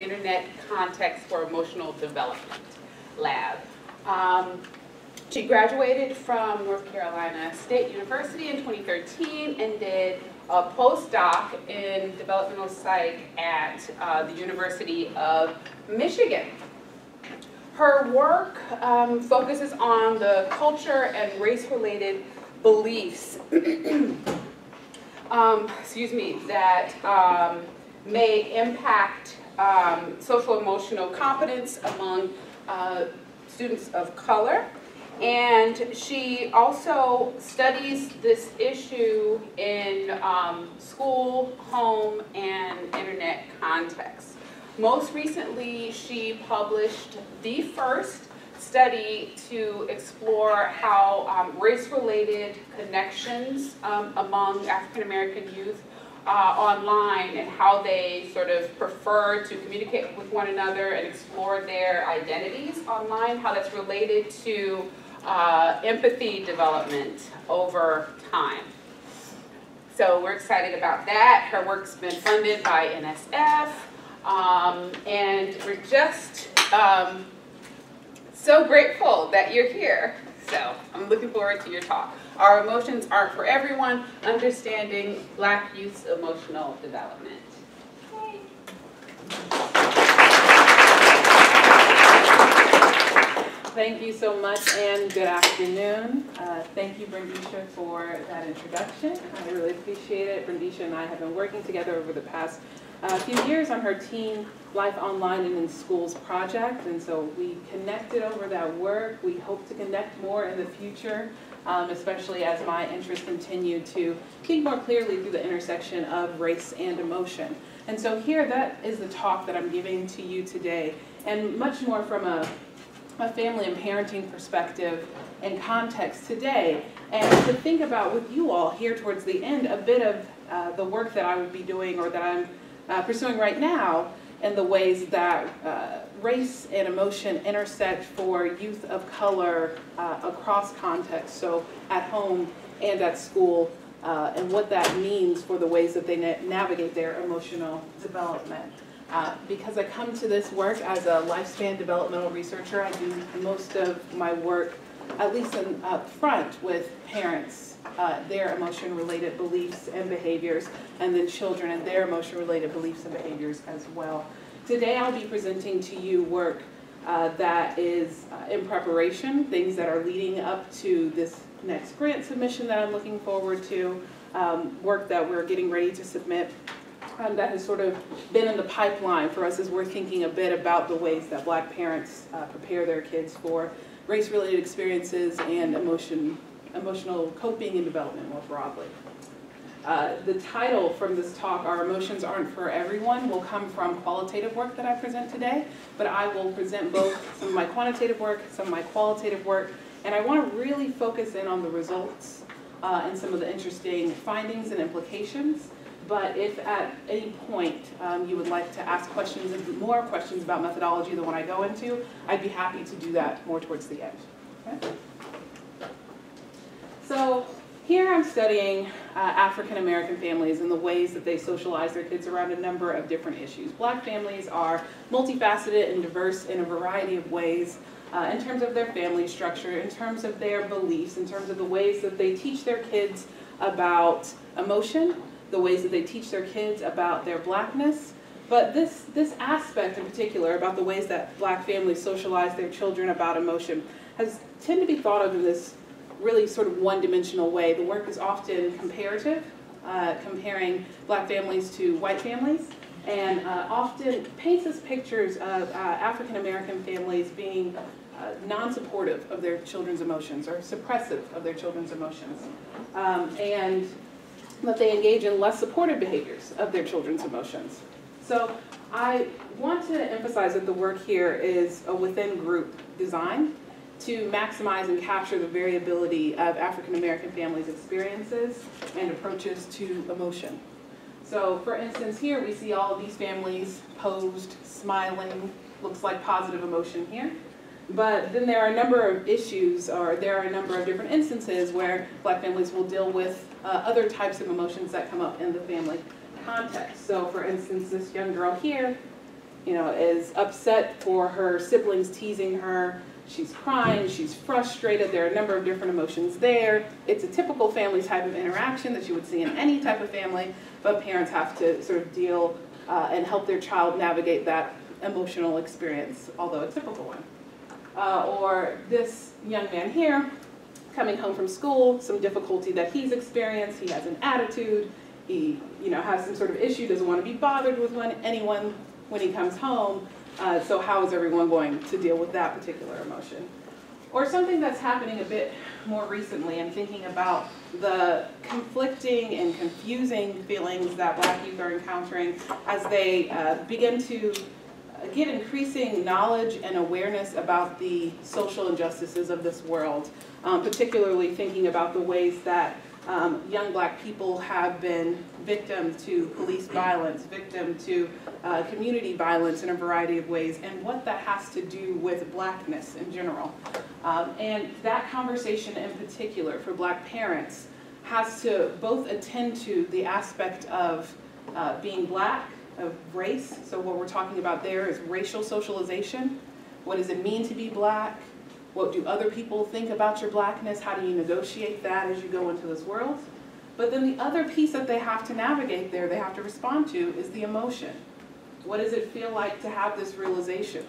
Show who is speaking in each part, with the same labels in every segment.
Speaker 1: Internet Context for Emotional Development Lab. She graduated from North Carolina State University in 2013 and did a postdoc in developmental psych at the University of Michigan. Her work focuses on the culture and race-related beliefs that may impact social emotional competence among students of color. And she also studies this issue in school, home, and internet contexts. Most recently, she published the first study to explore how race-related connections among African American youth online and how they sort of prefer to communicate with one another and explore their identities online, how that's related to empathy development over time. So we're excited about that. Her work's been funded by NSF, and we're just so grateful that you're here. So I'm looking forward to your talk. Our emotions aren't for everyone, understanding Black youth's emotional development. Yay.
Speaker 2: Thank you so much, and good afternoon. Thank you, Brendisha, for that introduction. I really appreciate it. Brendisha and I have been working together over the past few years on her Teen Life Online and in Schools project, and so we connected over that work. We hope to connect more in the future, especially as my interests continue to think more clearly through the intersection of race and emotion. And so here, that is the talk that I'm giving to you today, and much more from a family and parenting perspective and context today, and to think about with you all here towards the end a bit of the work that I would be doing or that I'm pursuing right now, and the ways that race and emotion intersect for youth of color across contexts, so at home and at school, and what that means for the ways that they navigate their emotional development. Because I come to this work as a lifespan developmental researcher, I do most of my work, at least up front, with parents, their emotion-related beliefs and behaviors, and then children and their emotion-related beliefs and behaviors as well. Today I'll be presenting to you work that is in preparation, things that are leading up to this next grant submission that I'm looking forward to, work that we're getting ready to submit. That has sort of been in the pipeline for us as we're thinking a bit about the ways that Black parents prepare their kids for race-related experiences and emotional coping and development more broadly. The title from this talk, Our Emotions Aren't for Everyone, will come from qualitative work that I present today, but I will present both some of my quantitative work, some of my qualitative work, and I want to really focus in on the results and some of the interesting findings and implications. But if at any point you would like to ask questions and more questions about methodology than what I go into, I'd be happy to do that more towards the end. Okay? So here I'm studying African American families and the ways that they socialize their kids around a number of different issues. Black families are multifaceted and diverse in a variety of ways in terms of their family structure, in terms of their beliefs, in terms of the ways that they teach their kids about emotion, the ways that they teach their kids about their Blackness. But this aspect in particular about the ways that Black families socialize their children about emotion has tended to be thought of in this really sort of one-dimensional way. The work is often comparative, comparing Black families to white families, and often paints us pictures of African American families being non-supportive of their children's emotions or suppressive of their children's emotions, and that they engage in less supportive behaviors of their children's emotions. So I want to emphasize that the work here is a within-group design to maximize and capture the variability of African American families' experiences and approaches to emotion. So for instance, here we see all of these families posed, smiling, looks like positive emotion here. But then there are a number of issues, or there are a number of different instances where Black families will deal with other types of emotions that come up in the family context. So for instance, this young girl here is upset for her siblings teasing her. She's crying, she's frustrated. There are a number of different emotions there. It's a typical family type of interaction that you would see in any type of family, but parents have to sort of deal and help their child navigate that emotional experience, although a typical one. Or this young man here, coming home from school, some difficulty that he's experienced. He has an attitude. He, has some sort of issue, doesn't want to be bothered with anyone when he comes home. So how is everyone going to deal with that particular emotion? Or something that's happening a bit more recently, and thinking about the conflicting and confusing feelings that Black youth are encountering as they begin to get increasing knowledge and awareness about the social injustices of this world, particularly thinking about the ways that young Black people have been victim to police violence, victim to community violence in a variety of ways, and what that has to do with Blackness in general. And that conversation in particular for Black parents has to both attend to the aspect of being Black, of race. So what we're talking about there is racial socialization. What does it mean to be Black? What do other people think about your Blackness? How do you negotiate that as you go into this world? But then the other piece that they have to navigate there, they have to respond to, is the emotion. What does it feel like to have this realization?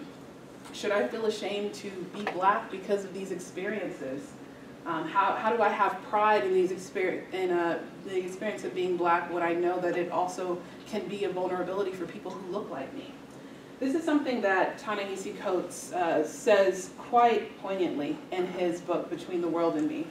Speaker 2: Should I feel ashamed to be Black because of these experiences? How do I have pride in the experience of being Black when I know that it also can be a vulnerability for people who look like me? This is something that Ta-Nehisi Coates says quite poignantly in his book, Between the World and Me.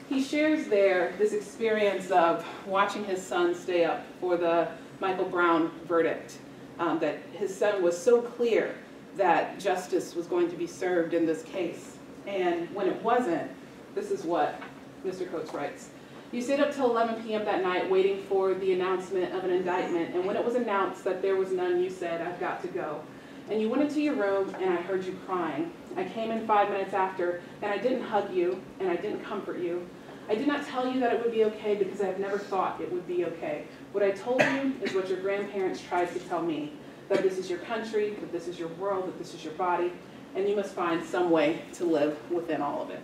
Speaker 2: He shares there this experience of watching his son stay up for the Michael Brown verdict, that his son was so clear that justice was going to be served in this case. And when it wasn't, this is what Mr. Coates writes. You stayed up till 11 p.m. that night waiting for the announcement of an indictment, and when it was announced that there was none, you said, "I've got to go." And you went into your room, and I heard you crying. I came in 5 minutes after, and I didn't hug you, and I didn't comfort you. I did not tell you that it would be okay because I have never thought it would be okay. What I told you is what your grandparents tried to tell me, that this is your country, that this is your world, that this is your body, and you must find some way to live within all of it.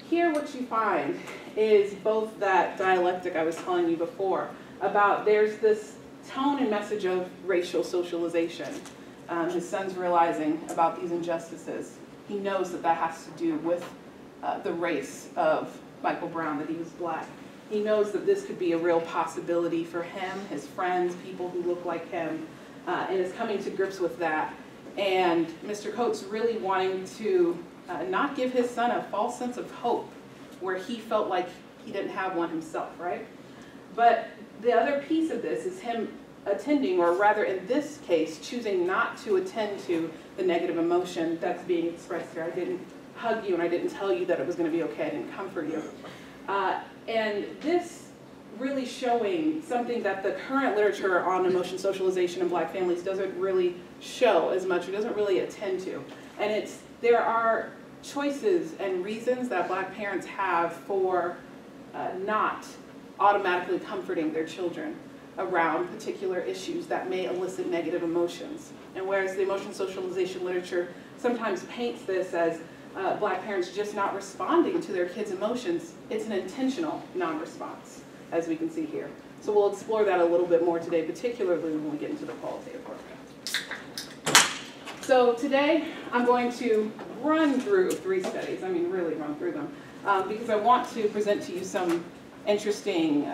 Speaker 2: Here what you find is both that dialectic I was telling you before about there's this tone and message of racial socialization. His son's realizing about these injustices. He knows that that has to do with the race of Michael Brown, that he was Black. He knows that this could be a real possibility for him, his friends, people who look like him, and is coming to grips with that. And Mr. Coates really wanting to not give his son a false sense of hope where he felt like he didn't have one himself, right? But the other piece of this is him attending, or rather in this case, choosing not to attend to the negative emotion that's being expressed here. I didn't hug you and I didn't tell you that it was going to be okay. I didn't comfort you. And this really showing something that the current literature on emotion socialization in Black families doesn't really show as much, or doesn't really attend to. And there are choices and reasons that Black parents have for not automatically comforting their children around particular issues that may elicit negative emotions. And whereas the emotion socialization literature sometimes paints this as Black parents just not responding to their kids' emotions, it's an intentional non-response, as we can see here. So we'll explore that a little bit more today, particularly when we get into the qualitative work. So today I'm going to run through 3 studies, really run through them, because I want to present to you some interesting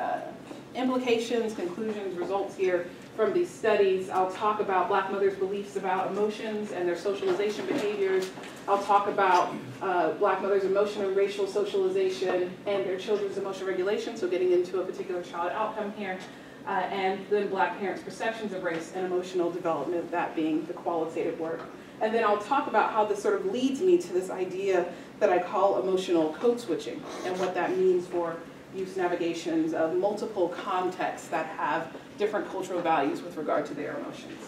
Speaker 2: implications, conclusions, results here from these studies. I'll talk about Black mothers' beliefs about emotions and their socialization behaviors. I'll talk about Black mothers' emotional and racial socialization and their children's emotional regulation, so getting into a particular child outcome here. And then Black parents' perceptions of race and emotional development, that being the qualitative work. And then I'll talk about how this sort of leads me to this idea that I call emotional code switching, and what that means for youth navigations of multiple contexts that have different cultural values with regard to their emotions.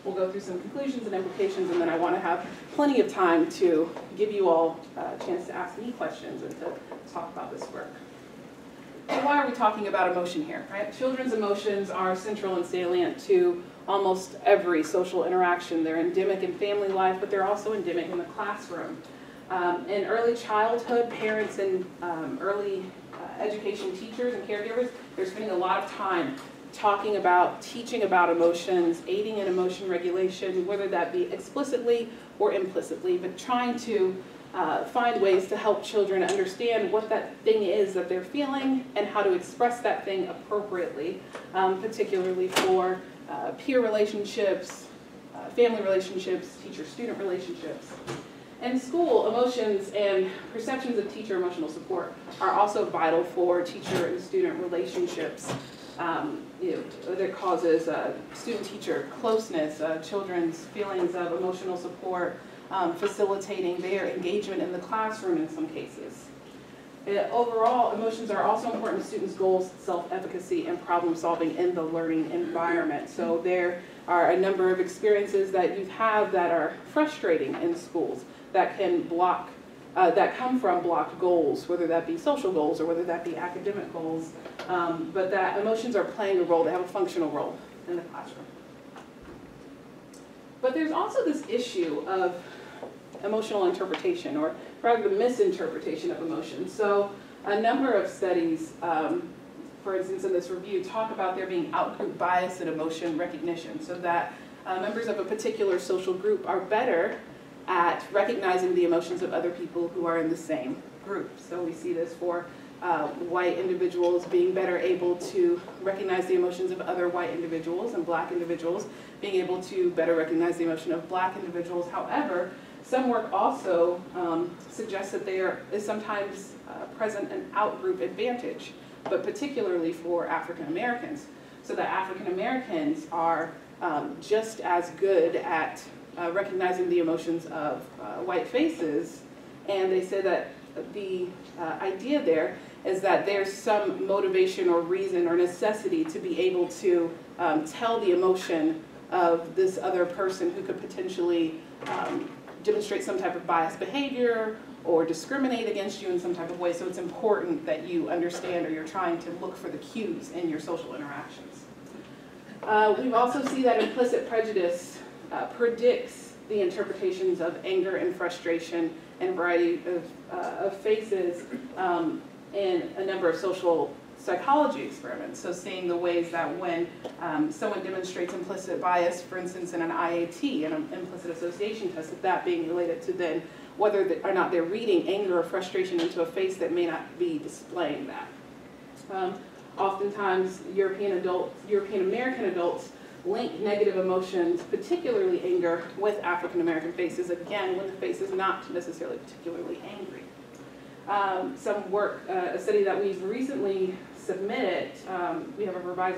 Speaker 2: We'll go through some conclusions and implications, and then I want to have plenty of time to give you all a chance to ask me questions and to talk about this work. So why are we talking about emotion here, right? Children's emotions are central and salient to almost every social interaction. They're endemic in family life, but they're also endemic in the classroom. In early childhood, parents and early education teachers and caregivers, they're spending a lot of time talking about, teaching about emotions, aiding in emotion regulation, whether that be explicitly or implicitly, but trying to find ways to help children understand what that thing is that they're feeling and how to express that thing appropriately, particularly for peer relationships, family relationships, teacher-student relationships. In school, emotions and perceptions of teacher emotional support are also vital for teacher and student relationships. That causes student-teacher closeness, children's feelings of emotional support, facilitating their engagement in the classroom in some cases. Overall, emotions are also important to students' goals, self-efficacy, and problem-solving in the learning environment. So there are a number of experiences that you have that are frustrating in schools that can block, that come from blocked goals, whether that be social goals or whether that be academic goals, but that emotions are playing a role, they have a functional role in the classroom. But there's also this issue of emotional interpretation, or rather the misinterpretation of emotions. So a number of studies, for instance in this review, talk about there being outgroup bias in emotion recognition, so that members of a particular social group are better at recognizing the emotions of other people who are in the same group. So we see this for white individuals being better able to recognize the emotions of other white individuals, and black individuals being able to better recognize the emotion of black individuals. However, some work also suggests that there is sometimes present an outgroup advantage, but particularly for African Americans. So that African Americans are just as good at recognizing the emotions of white faces, and they say that the idea there is that there's some motivation or reason or necessity to be able to tell the emotion of this other person who could potentially demonstrate some type of biased behavior or discriminate against you in some type of way. So it's important that you understand, or you're trying to look for the cues in your social interactions. We also see that implicit prejudice predicts the interpretations of anger and frustration and a variety of faces in a number of social psychology experiments. So seeing the ways that when someone demonstrates implicit bias, for instance in an IAT, an implicit association test, that being related to then whether or not they're reading anger or frustration into a face that may not be displaying that. Oftentimes European American adults link negative emotions, particularly anger, with African American faces, again when the face is not necessarily particularly angry. Some work, a study that we've recently submitted, we have a revise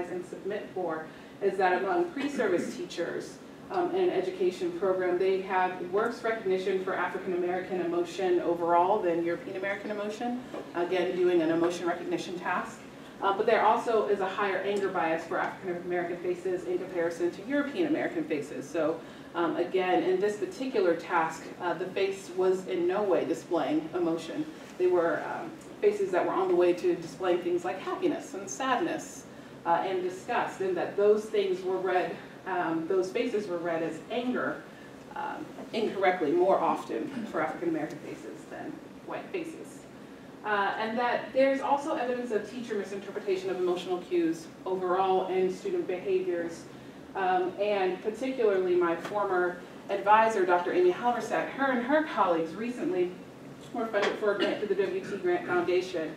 Speaker 2: and submit for, is that among pre-service teachers in an education program, they have worse recognition for African American emotion overall than European American emotion, again doing an emotion recognition task. But there also is a higher anger bias for African American faces in comparison to European American faces. So again, in this particular task, the face was in no way displaying emotion. They were faces that were on the way to displaying things like happiness and sadness and disgust, and that those things were read, those faces were read as anger incorrectly more often for African American faces than white faces. And that there's also evidence of teacher misinterpretation of emotional cues overall in student behaviors. And particularly my former advisor, Dr. Amy Halverstadt, her and her colleagues recently were funded for a grant to the WT Grant Foundation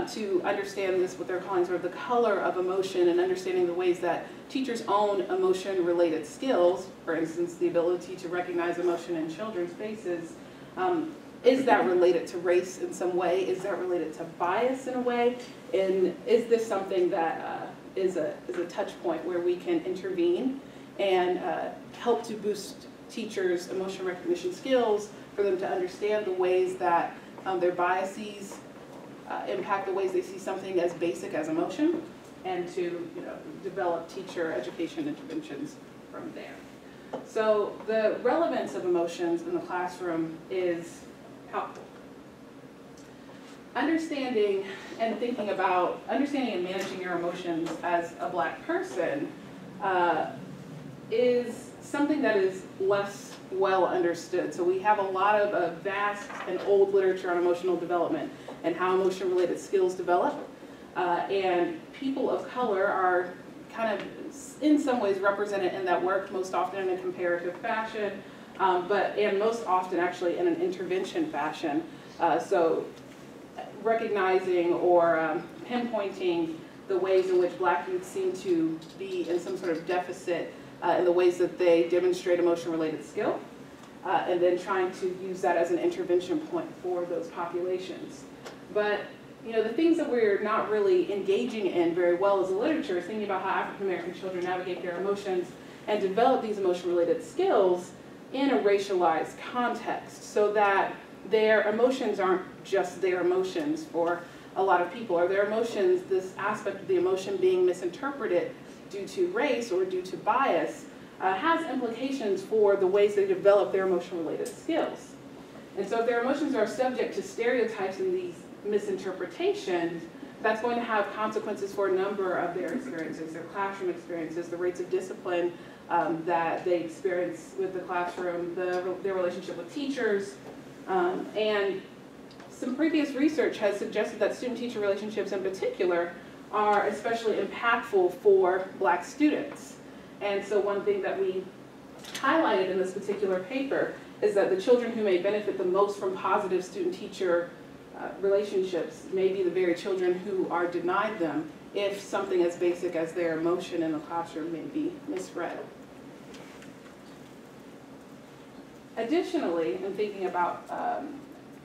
Speaker 2: to understand this, what they're calling sort of the color of emotion, and understanding the ways that teachers own emotion-related skills, for instance, the ability to recognize emotion in children's faces. Is that related to race in some way? Is that related to bias in a way? And is this something that is a touch point where we can intervene and help to boost teachers' emotion recognition skills, for them to understand the ways that their biases impact the ways they see something as basic as emotion, and to develop teacher education interventions from there. So the relevance of emotions in the classroom is helpful. Understanding and managing your emotions as a Black person is something that is less well understood. So we have a lot of vast and old literature on emotional development and how emotion-related skills develop. And people of color are kind of in some ways represented in that work, most often in a comparative fashion, and most often actually in an intervention fashion. So recognizing or pinpointing the ways in which Black youth seem to be in some sort of deficit in the ways that they demonstrate emotion-related skill, and then trying to use that as an intervention point for those populations. But the things that we're not really engaging in very well as a literature is thinking about how African American children navigate their emotions and develop these emotion-related skills in a racialized context, so that their emotions aren't just their emotions for a lot of people, or their emotions, this aspect of the emotion being misinterpreted due to race or due to bias, has implications for the ways they develop their emotion-related skills. And so if their emotions are subject to stereotypes and these misinterpretations, that's going to have consequences for a number of their experiences, their classroom experiences, the rates of discipline that they experience with the classroom, their relationship with teachers, and some previous research has suggested that student-teacher relationships in particular are especially impactful for Black students. And so one thing that we highlighted in this particular paper is that the children who may benefit the most from positive student-teacher relationships may be the very children who are denied them if something as basic as their emotion in the classroom may be misread. Additionally, in thinking about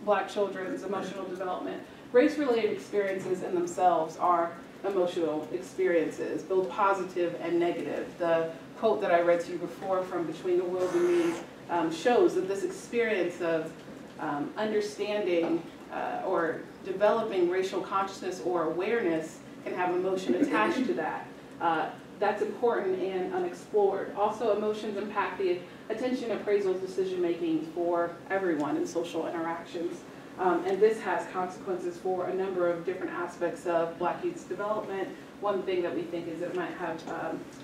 Speaker 2: Black children's emotional development, race-related experiences in themselves are emotional experiences, both positive and negative. The quote that I read to you before from Between the World and Me shows that this experience of understanding or developing racial consciousness or awareness can have emotion attached to that. That's important and unexplored. Also, emotions impact the attention, appraisal, decision-making for everyone in social interactions. And this has consequences for a number of different aspects of Black youth's development. One thing that we think is that it might have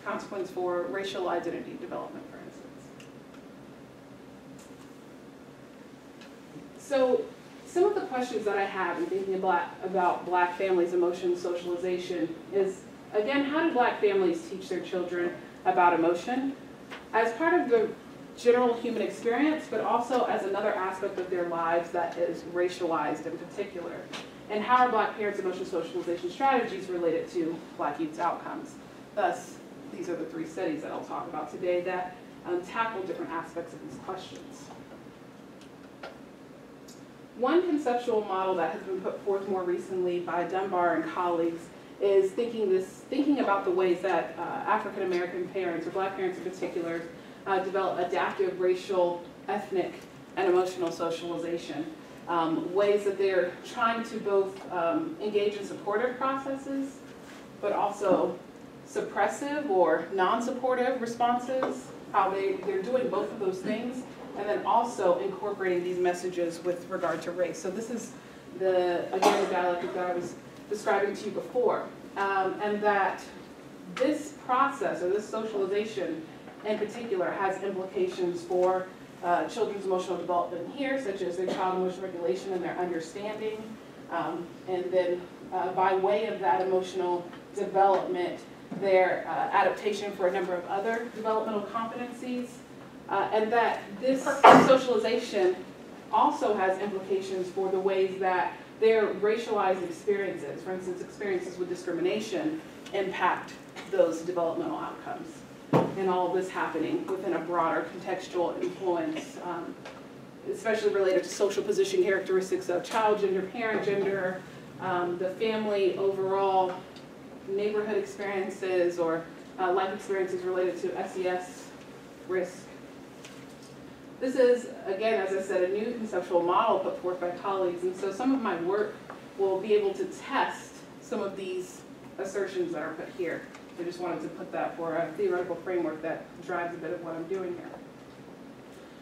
Speaker 2: consequence for racial identity development, for instance. So some of the questions that I have in thinking about Black families' emotion socialization is, again, how do Black families teach their children about emotion as part of the general human experience, but also as another aspect of their lives that is racialized in particular? And how are Black parents' emotion socialization strategies related to Black youth's outcomes? Thus, these are the 3 studies that I'll talk about today that tackle different aspects of these questions. One conceptual model that has been put forth more recently by Dunbar and colleagues is thinking about the ways that African American parents, or Black parents in particular, develop adaptive racial, ethnic, and emotional socialization. Ways that they're trying to both engage in supportive processes, but also suppressive or non-supportive responses, how they're doing both of those things, and then also incorporating these messages with regard to race. So this is the dialectic that I was describing to you before, and that this process, or this socialization in particular, has implications for children's emotional development here, such as their child emotional regulation and their understanding, and then by way of that emotional development, their adaptation for a number of other developmental competencies, and that this socialization also has implications for the ways that their racialized experiences, for instance, experiences with discrimination, impact those developmental outcomes. And all of this happening within a broader contextual influence, especially related to social position characteristics of child gender, parent gender, the family overall, neighborhood experiences, or life experiences related to SES risk. This is, again, as I said, a new conceptual model put forth by colleagues, and so some of my work will be able to test some of these assertions that are put here. I just wanted to put that for a theoretical framework that drives a bit of what I'm doing here.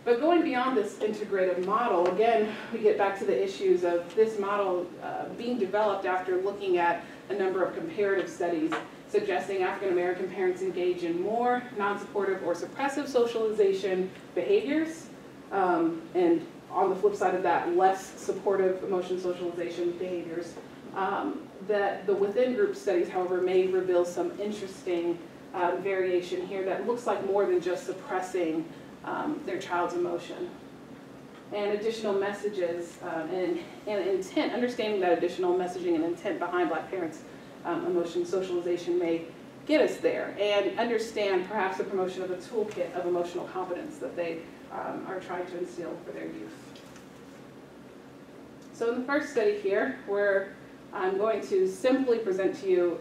Speaker 2: But going beyond this integrated model, again, we get back to the issues of this model being developed after looking at a number of comparative studies. suggesting African American parents engage in more non-supportive or suppressive socialization behaviors, and on the flip side of that, less supportive emotion socialization behaviors. That the within group studies, however, may reveal some interesting variation here that looks like more than just suppressing their child's emotion. And additional messages and intent, understanding that additional messaging and intent behind Black parents' emotion socialization may get us there, and understand perhaps the promotion of a toolkit of emotional competence that they are trying to instill for their youth. So in the first study here, where I'm going to simply present to you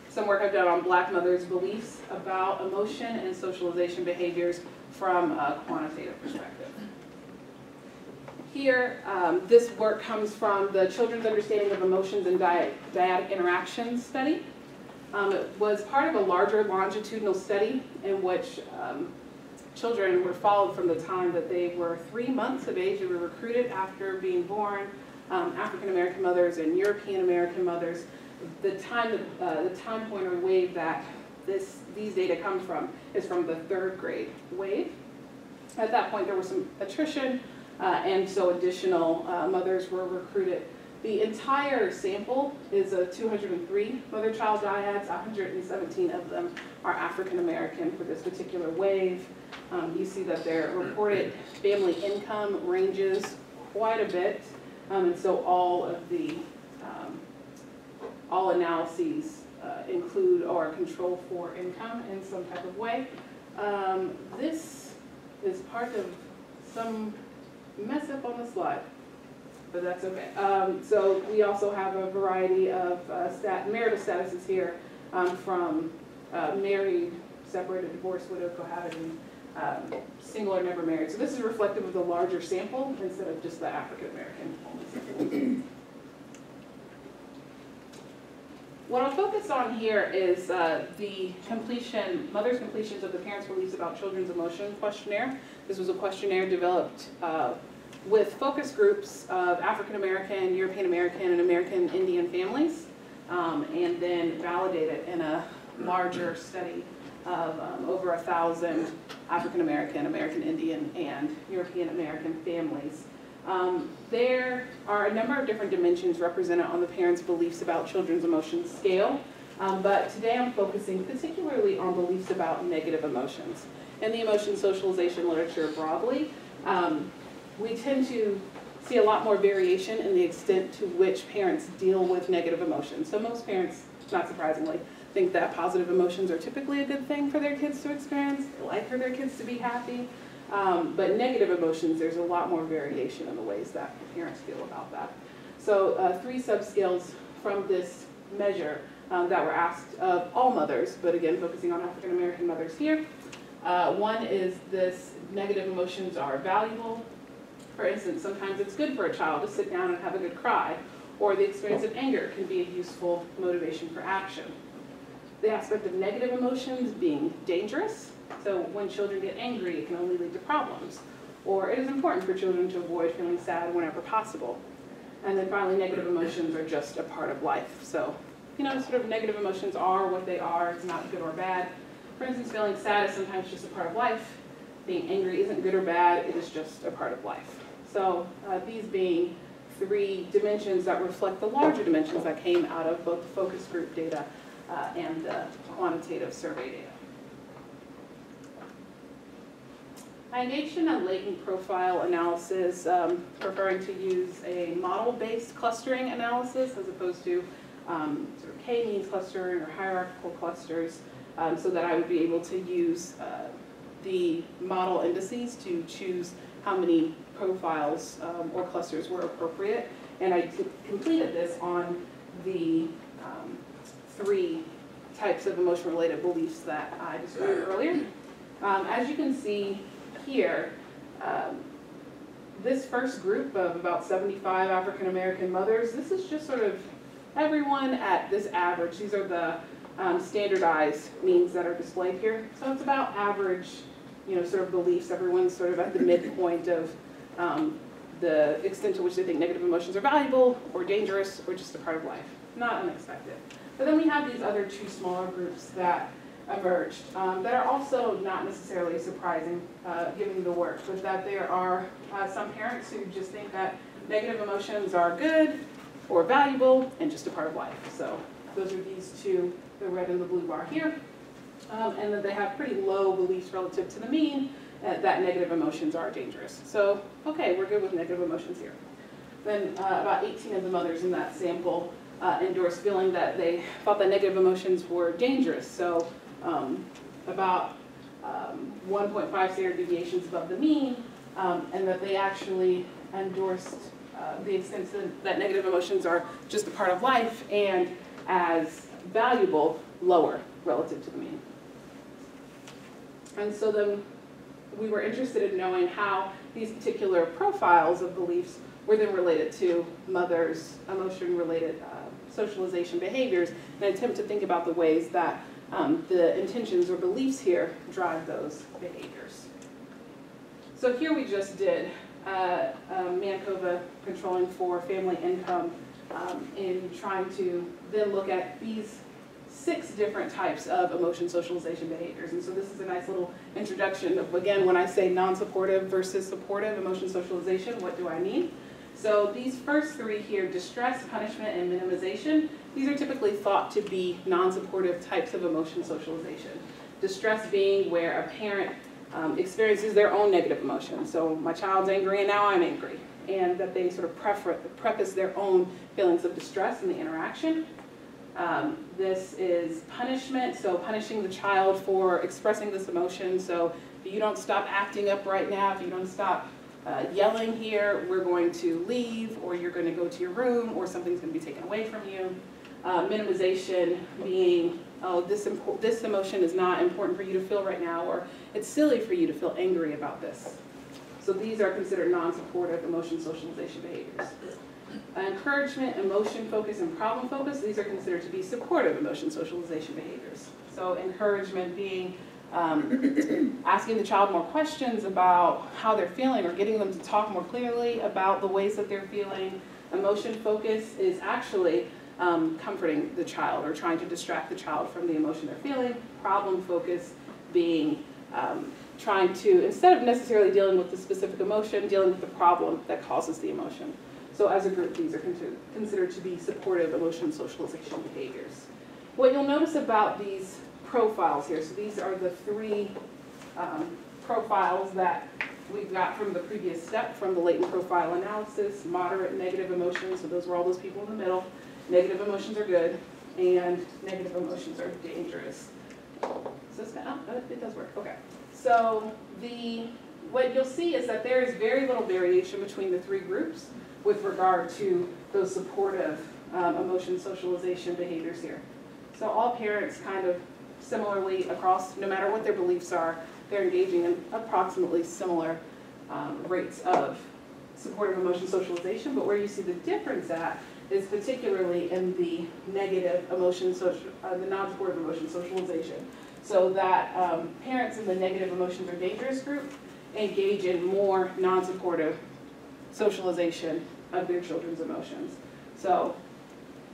Speaker 2: some work I've done on Black mothers' beliefs about emotion and socialization behaviors from a quantitative perspective. Here, this work comes from the Children's Understanding of Emotions and Dyadic Interactions study. It was part of a larger longitudinal study in which children were followed from the time that they were 3 months of age. They were recruited after being born, African American mothers and European American mothers. The time point or wave that these data come from is from the 3rd grade wave. At that point, there was some attrition, and so additional mothers were recruited. The entire sample is 203 mother-child dyads. 117 of them are African American for this particular wave. You see that their reported family income ranges quite a bit, and so all of the all analyses include or control for income in some type of way. This is part of some mess up on the slide, but that's okay. So we also have a variety of marital statuses here, from married, separated, divorced, widowed, cohabiting, single or never married. So this is reflective of the larger sample instead of just the African American only sample. What I'll focus on here is the mother's completions of the parents' beliefs about children's emotion questionnaire. This was a questionnaire developed with focus groups of African American, European American, and American Indian families, and then validated in a larger study of over 1,000 African American, American Indian, and European American families. There are a number of different dimensions represented on the parents' beliefs about children's emotions scale, but today I'm focusing particularly on beliefs about negative emotions. In the emotion socialization literature broadly, we tend to see a lot more variation in the extent to which parents deal with negative emotions. So most parents, not surprisingly, think that positive emotions are typically a good thing for their kids to experience. They like for their kids to be happy. But negative emotions, there's a lot more variation in the ways that parents feel about that. So 3 subscales from this measure that were asked of all mothers, but again focusing on African American mothers here. One is this: negative emotions are valuable. For instance, sometimes it's good for a child to sit down and have a good cry, or the experience of anger can be a useful motivation for action. The aspect of negative emotions being dangerous. So when children get angry, it can only lead to problems. Or it is important for children to avoid feeling sad whenever possible. And then finally, negative emotions are just a part of life. So, sort of negative emotions are what they are. It's not good or bad. For instance, feeling sad is sometimes just a part of life. Being angry isn't good or bad. It is just a part of life. So these being 3 dimensions that reflect the larger dimensions that came out of both the focus group data and the quantitative survey data. I engaged in a latent profile analysis, preferring to use a model-based clustering analysis as opposed to sort of K-means clustering or hierarchical clusters, so that I would be able to use the model indices to choose how many profiles or clusters were appropriate. And I completed this on the 3 types of emotion-related beliefs that I described earlier. As you can see here, this first group of about 75 African American mothers, this is just sort of everyone at this average. These are the standardized means that are displayed here. So it's about average, sort of beliefs. Everyone's sort of at the midpoint of the extent to which they think negative emotions are valuable or dangerous or just a part of life. Not unexpected. But then we have these other two smaller groups that emerged that are also not necessarily surprising given the work, but that there are some parents who just think that negative emotions are good or valuable and just a part of life. So those are these two, the red and the blue bar here. And that they have pretty low beliefs relative to the mean that negative emotions are dangerous. So, okay, we're good with negative emotions here. Then about 18 of the mothers in that sample endorsed feeling that they thought that negative emotions were dangerous. So about 1.5 standard deviations above the mean, and that they actually endorsed the extent that negative emotions are just a part of life and as valuable, lower relative to the mean. And so then we were interested in knowing how these particular profiles of beliefs were then related to mothers' emotion-related socialization behaviors, and an attempt to think about the ways that the intentions or beliefs here drive those behaviors. So here we just did Mancova controlling for family income in trying to then look at these 6 different types of emotion socialization behaviors. And so this is a nice little introduction of, again, when I say non-supportive versus supportive emotion socialization, what do I mean? So these first 3 here, distress, punishment, and minimization, these are typically thought to be non-supportive types of emotion socialization. Distress being where a parent experiences their own negative emotion. So my child's angry and now I'm angry. And that they sort of preface their own feelings of distress in the interaction. This is punishment, so punishing the child for expressing this emotion. So if you don't stop acting up right now, if you don't stop yelling here, we're going to leave, or you're going to go to your room, or something's going to be taken away from you. Minimization being, oh, this emotion is not important for you to feel right now, or it's silly for you to feel angry about this. So these are considered non-supportive emotion socialization behaviors. Encouragement, emotion focus, and problem focus, these are considered to be supportive emotion socialization behaviors. So encouragement being asking the child more questions about how they're feeling, or getting them to talk more clearly about the ways that they're feeling. Emotion focus is actually comforting the child or trying to distract the child from the emotion they're feeling. Problem focus being trying to, instead of necessarily dealing with the specific emotion, dealing with the problem that causes the emotion. So as a group, these are considered to be supportive emotion socialization behaviors. What you'll notice about these profiles here, so these are the 3 profiles that we've got from the previous step, from the latent profile analysis. Moderate negative emotions, so those were all those people in the middle. Negative emotions are good, and negative emotions are dangerous. So it does work, okay. So what you'll see is that there is very little variation between the 3 groups with regard to those supportive emotion socialization behaviors here. So all parents kind of similarly across, no matter what their beliefs are, they're engaging in approximately similar rates of supportive emotion socialization, but where you see the difference at is particularly in the negative emotion, the non-supportive emotion socialization. So that parents in the negative emotions are dangerous group engage in more non-supportive socialization of their children's emotions. So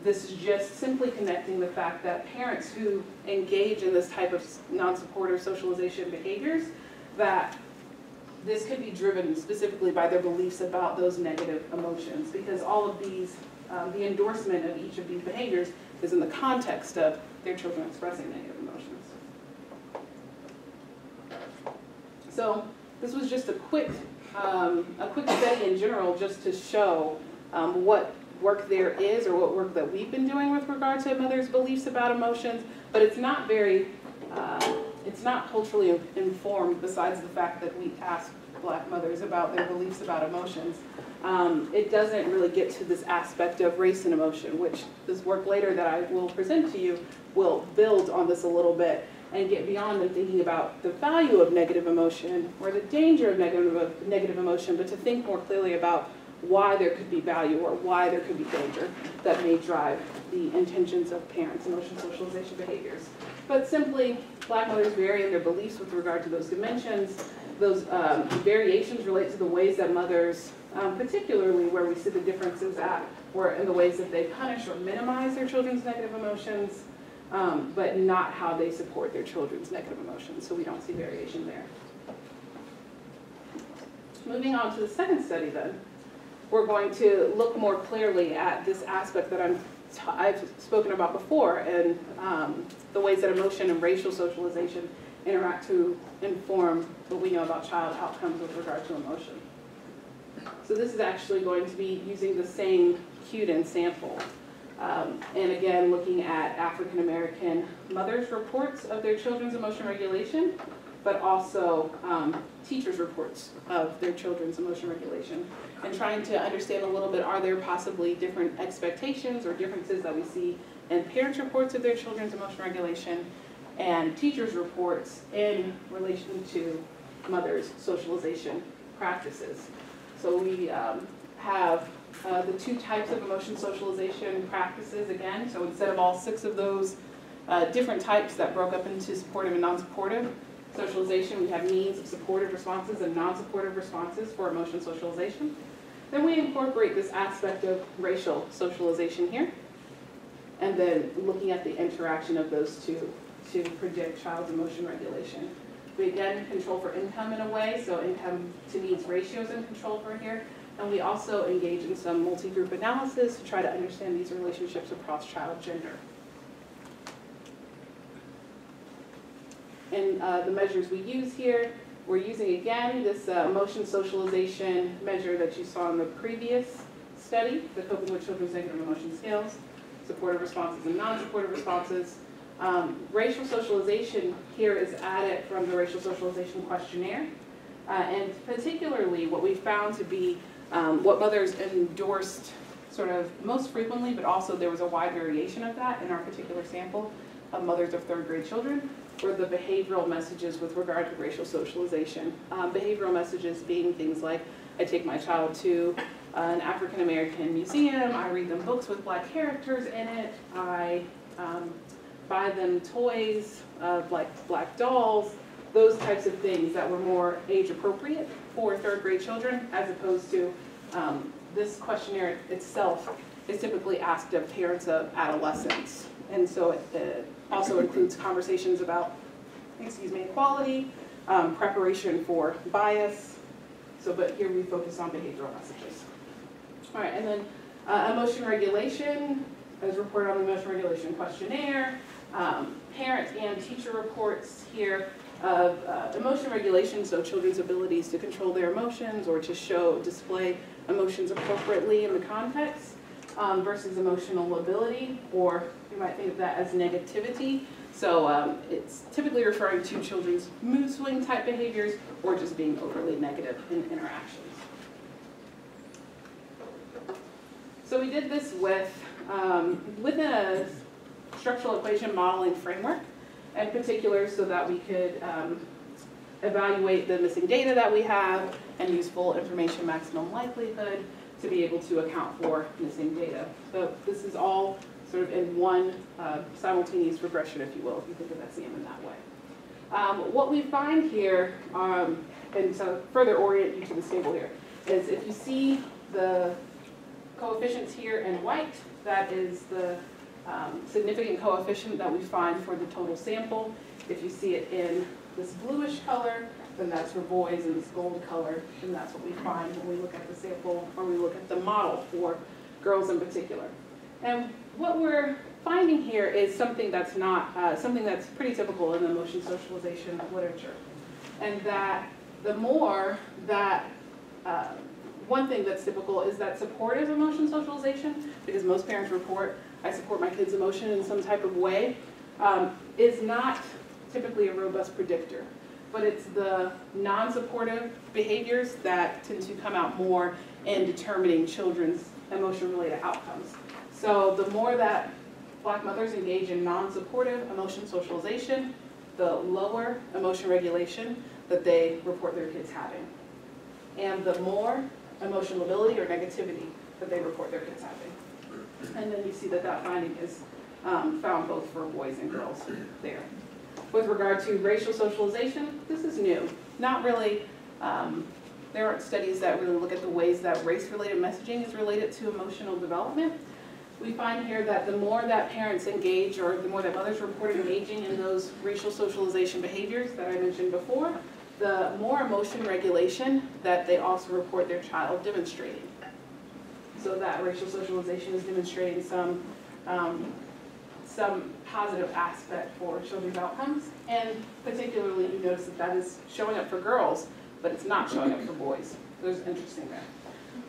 Speaker 2: this is just simply connecting the fact that parents who engage in this type of non-supportive socialization behaviors, that this could be driven specifically by their beliefs about those negative emotions, because all of these, the endorsement of each of these behaviors is in the context of their children expressing negative emotions. So this was just a quick study in general, just to show what work there is, or what work that we've been doing with regard to mothers' beliefs about emotions, but it's not very, it's not culturally informed, besides the fact that we ask Black mothers about their beliefs about emotions. It doesn't really get to this aspect of race and emotion, which this work later that I will present to you will build on this a little bit and get beyond and thinking about the value of negative emotion or the danger of negative emotion, but to think more clearly about why there could be value or why there could be danger that may drive the intentions of parents' emotion socialization behaviors. But simply, Black mothers vary in their beliefs with regard to those dimensions. Those variations relate to the ways that mothers, particularly where we see the differences at or in the ways that they punish or minimize their children's negative emotions, but not how they support their children's negative emotions. So we don't see variation there. Moving on to the second study then, we're going to look more clearly at this aspect that I've spoken about before, and the ways that emotion and racial socialization interact to inform what we know about child outcomes with regard to emotion. So this is actually going to be using the same Cuden sample. And again, looking at African-American mothers' reports of their children's emotion regulation, but also teachers' reports of their children's emotion regulation, and trying to understand a little bit, are there possibly different expectations or differences that we see in parents' reports of their children's emotion regulation and teachers' reports in relation to mothers' socialization practices. So we have the two types of emotion socialization practices again. So instead of all 6 of those different types that broke up into supportive and non-supportive socialization, we have means of supportive responses and non-supportive responses for emotion socialization. Then we incorporate this aspect of racial socialization here, and then looking at the interaction of those two to predict child's emotion regulation. We again control for income in a way, so income to needs ratios in control for here. And we also engage in some multi-group analysis to try to understand these relationships across child gender. And the measures we use here, we're using again this emotion socialization measure that you saw in the previous study, the Coping with Children's Negative Emotion Scales, supportive responses and non-supportive responses. Racial socialization here is added from the Racial Socialization Questionnaire. And particularly what we found to be what mothers endorsed sort of most frequently, but also there was a wide variation of that in our particular sample of mothers of 3rd grade children, were the behavioral messages with regard to racial socialization. Behavioral messages being things like, I take my child to an African-American museum, I read them books with Black characters in it, I buy them toys of like Black dolls, those types of things that were more age appropriate for 3rd grade children, as opposed to this questionnaire itself is typically asked of parents of adolescents. And so it also includes conversations about, equality, preparation for bias. So, but here we focus on behavioral messages. All right, and then emotion regulation, as reported on the emotion regulation questionnaire, parent and teacher reports here of emotion regulation, so children's abilities to control their emotions or to display emotions appropriately in the context, versus emotional ability, or you might think of that as negativity. So it's typically referring to children's mood swing type behaviors or just being overly negative in interactions. So we did this within a structural equation modeling framework, in particular so that we could evaluate the missing data that we have and use full information maximum likelihood to be able to account for missing data. So this is all sort of in one simultaneous regression, if you will, if you think of that SEM in that way. What we find here, and to further orient you to this table here, is if you see the coefficients here in white, that is the significant coefficient that we find for the total sample. If you see it in this bluish color, then that's for boys, and this gold color, and that's what we find when we look at the sample, or we look at the model for girls in particular. And what we're finding here is something that's not, something that's pretty typical in the emotion socialization literature. And that the more that, one thing that's typical is that supportive emotion socialization, because most parents report, I support my kid's emotion in some type of way, is not typically a robust predictor. But it's the non-supportive behaviors that tend to come out more in determining children's emotion-related outcomes. So the more that Black mothers engage in non-supportive emotion socialization, the lower emotion regulation that they report their kids having. And the more emotional ability or negativity that they report their kids having. And then you see that that finding is found both for boys and girls there. With regard to racial socialization, this is new. Not really, there there aren't studies that really look at the ways that race-related messaging is related to emotional development. We find here that the more that parents engage, or the more that mothers report engaging in those racial socialization behaviors that I mentioned before, the more emotion regulation that they also report their child demonstrating. So that racial socialization is demonstrating some positive aspect for children's outcomes, and particularly you notice that that is showing up for girls, but it's not showing up for boys. So there's interesting there.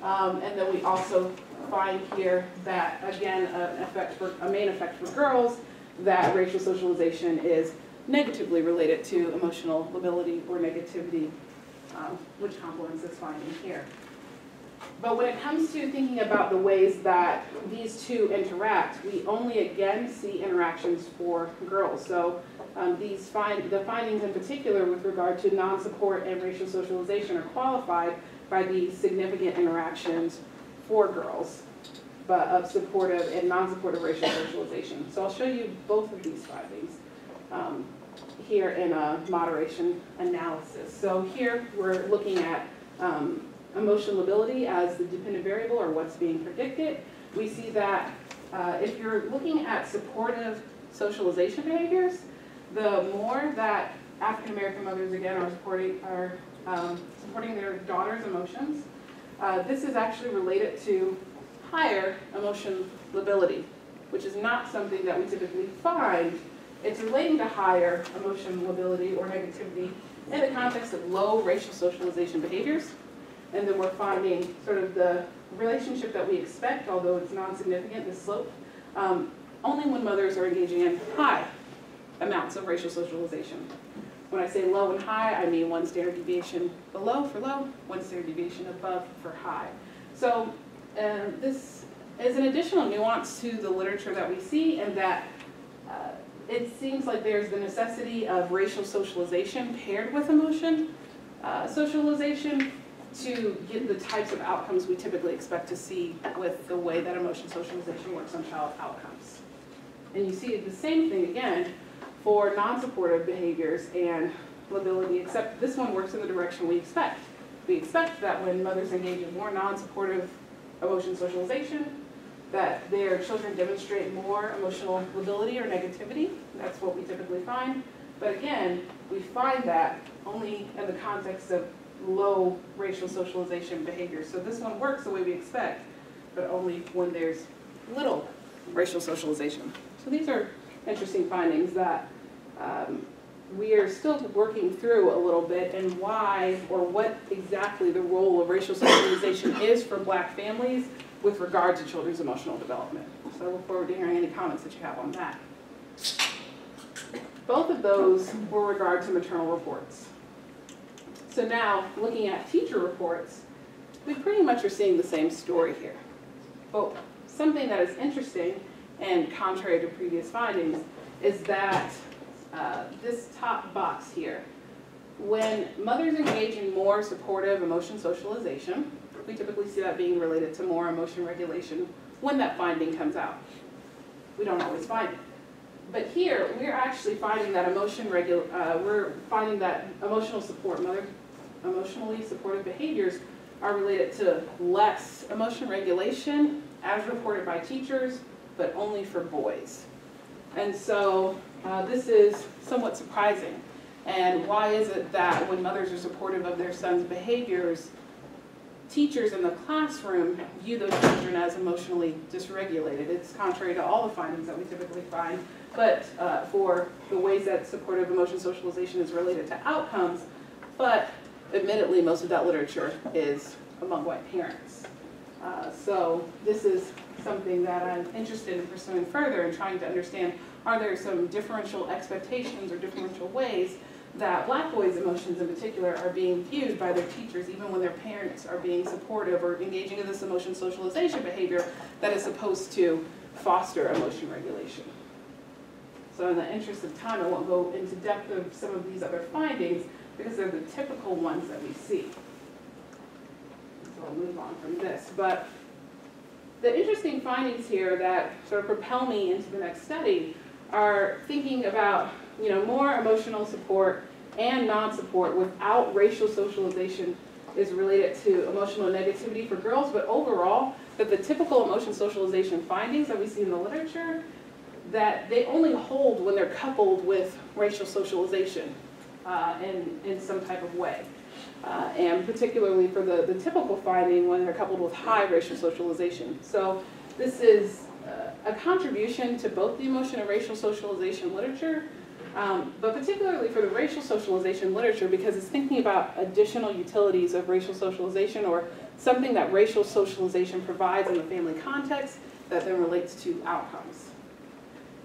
Speaker 2: And then we also find here that, again, a main effect for girls, that racial socialization is negatively related to emotional lability or negativity, which complements this finding here. But when it comes to thinking about the ways that these two interact, we only again see interactions for girls. So the findings in particular with regard to non-support and racial socialization are qualified by the significant interactions for girls, but of supportive and non-supportive racial socialization. So I'll show you both of these findings here in a moderation analysis. So here we're looking at emotional lability as the dependent variable, or what's being predicted. We see that if you're looking at supportive socialization behaviors, the more that African American mothers again are supporting their daughters' emotions, this is actually related to higher emotion lability, which is not something that we typically find. It's relating to higher emotion lability or negativity in the context of low racial socialization behaviors. And then we're finding sort of the relationship that we expect, although it's non-significant, the slope, only when mothers are engaging in high amounts of racial socialization. When I say low and high, I mean one standard deviation below for low, one standard deviation above for high. So this is an additional nuance to the literature that we see, in that it seems like there's the necessity of racial socialization paired with emotion socialization to get the types of outcomes we typically expect to see with the way that emotion socialization works on child outcomes. And you see the same thing again for non-supportive behaviors and lability, except this one works in the direction we expect. We expect that when mothers engage in more non-supportive emotion socialization, that their children demonstrate more emotional lability or negativity. That's what we typically find. But again, we find that only in the context of low racial socialization behavior. So this one works the way we expect, but only when there's little racial socialization. So these are interesting findings that we are still working through a little bit, and why or what exactly the role of racial socialization is for Black families with regard to children's emotional development. So I look forward to hearing any comments that you have on that. Both of those were regard to maternal reports. So now, looking at teacher reports, we pretty much are seeing the same story here. But something that is interesting, and contrary to previous findings, is that this top box here, when mothers engage in more supportive emotion socialization, we typically see that being related to more emotion regulation when that finding comes out. We don't always find it. But here, we're actually finding that emotional support, emotionally supportive behaviors are related to less emotion regulation as reported by teachers, but only for boys. And so this is somewhat surprising. And why is it that when mothers are supportive of their son's behaviors, teachers in the classroom view those children as emotionally dysregulated? It's contrary to all the findings that we typically find, but for the ways that supportive emotion socialization is related to outcomes, but admittedly most of that literature is among white parents. So this is something that I'm interested in pursuing further and trying to understand, are there some differential expectations or differential ways that Black boys' emotions in particular are being viewed by their teachers, even when their parents are being supportive or engaging in this emotion socialization behavior that is supposed to foster emotion regulation. So in the interest of time, I won't go into depth of some of these other findings because they're the typical ones that we see. So I'll move on from this. But the interesting findings here that sort of propel me into the next study are thinking about, more emotional support and non-support without racial socialization is related to emotional negativity for girls, but overall, that the typical emotion socialization findings that we see in the literature, that they only hold when they're coupled with racial socialization in some type of way. And particularly for the typical finding when they're coupled with high racial socialization. So this is a contribution to both the emotion and racial socialization literature, but particularly for the racial socialization literature because it's thinking about additional utilities of racial socialization or something that racial socialization provides in the family context that then relates to outcomes.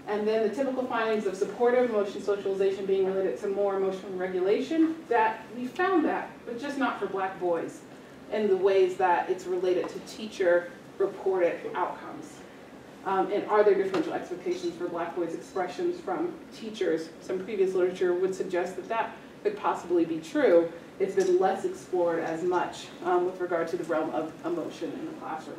Speaker 2: And then the typical findings of supportive emotion socialization being related to more emotional regulation, that we found that, but just not for Black boys in the ways that it's related to teacher-reported outcomes. And are there differential expectations for Black boys' expressions from teachers? Some previous literature would suggest that that could possibly be true. It's been less explored as much with regard to the realm of emotion in the classroom.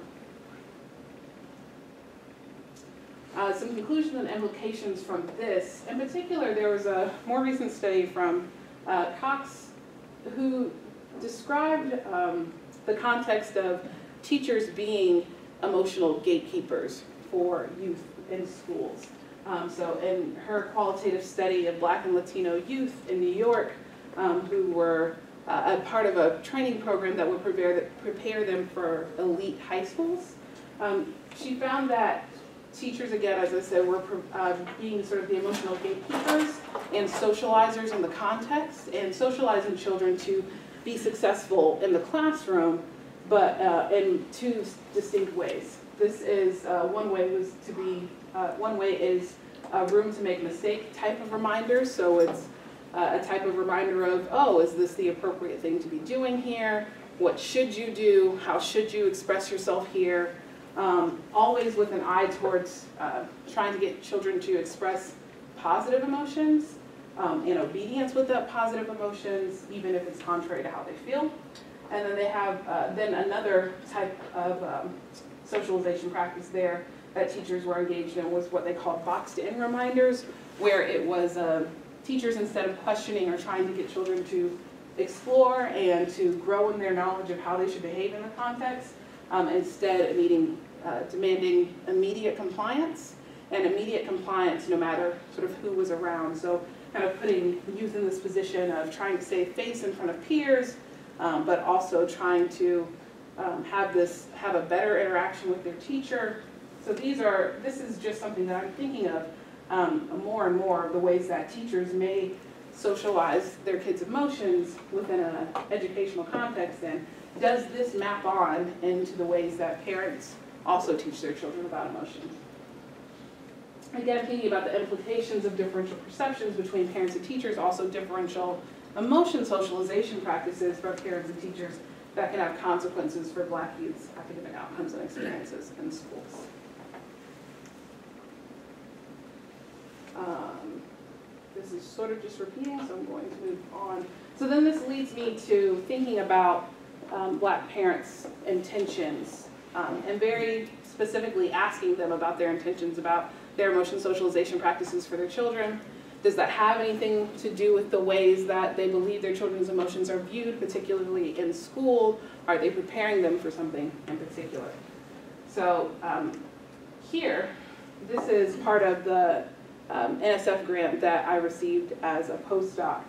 Speaker 2: Some conclusions and implications from this. In particular, there was a more recent study from Cox who described the context of teachers being emotional gatekeepers for youth in schools. So in her qualitative study of Black and Latino youth in New York who were a part of a training program that would prepare them for elite high schools, she found that teachers, again, as I said, were being sort of the emotional gatekeepers and socializers in the context and socializing children to be successful in the classroom, but in two distinct ways. This is one way is a room to make mistake type of reminder. So it's a type of reminder of, oh, is this the appropriate thing to be doing here? What should you do? How should you express yourself here? Always with an eye towards trying to get children to express positive emotions and obedience with the positive emotions, even if it's contrary to how they feel. And then they have then another type of socialization practice there that teachers were engaged in was what they called boxed-in reminders, where it was teachers, instead of questioning or trying to get children to explore and to grow in their knowledge of how they should behave in the context, instead demanding immediate compliance, and immediate compliance no matter sort of who was around. So kind of putting youth in this position of trying to save face in front of peers, but also trying to have a better interaction with their teacher. So this is just something that I'm thinking of more and more of the ways that teachers may socialize their kids' emotions within an educational context, and does this map on into the ways that parents also teach their children about emotions? Again, thinking about the implications of differential perceptions between parents and teachers, also differential emotion socialization practices for parents and teachers that can have consequences for Black youth's academic outcomes and experiences in schools. This is sort of just repeating, so I'm going to move on. So then this leads me to thinking about Black parents' intentions and very specifically asking them about their intentions about their emotion socialization practices for their children. Does that have anything to do with the ways that they believe their children's emotions are viewed, particularly in school? Are they preparing them for something in particular? So here, this is part of the NSF grant that I received as a postdoc.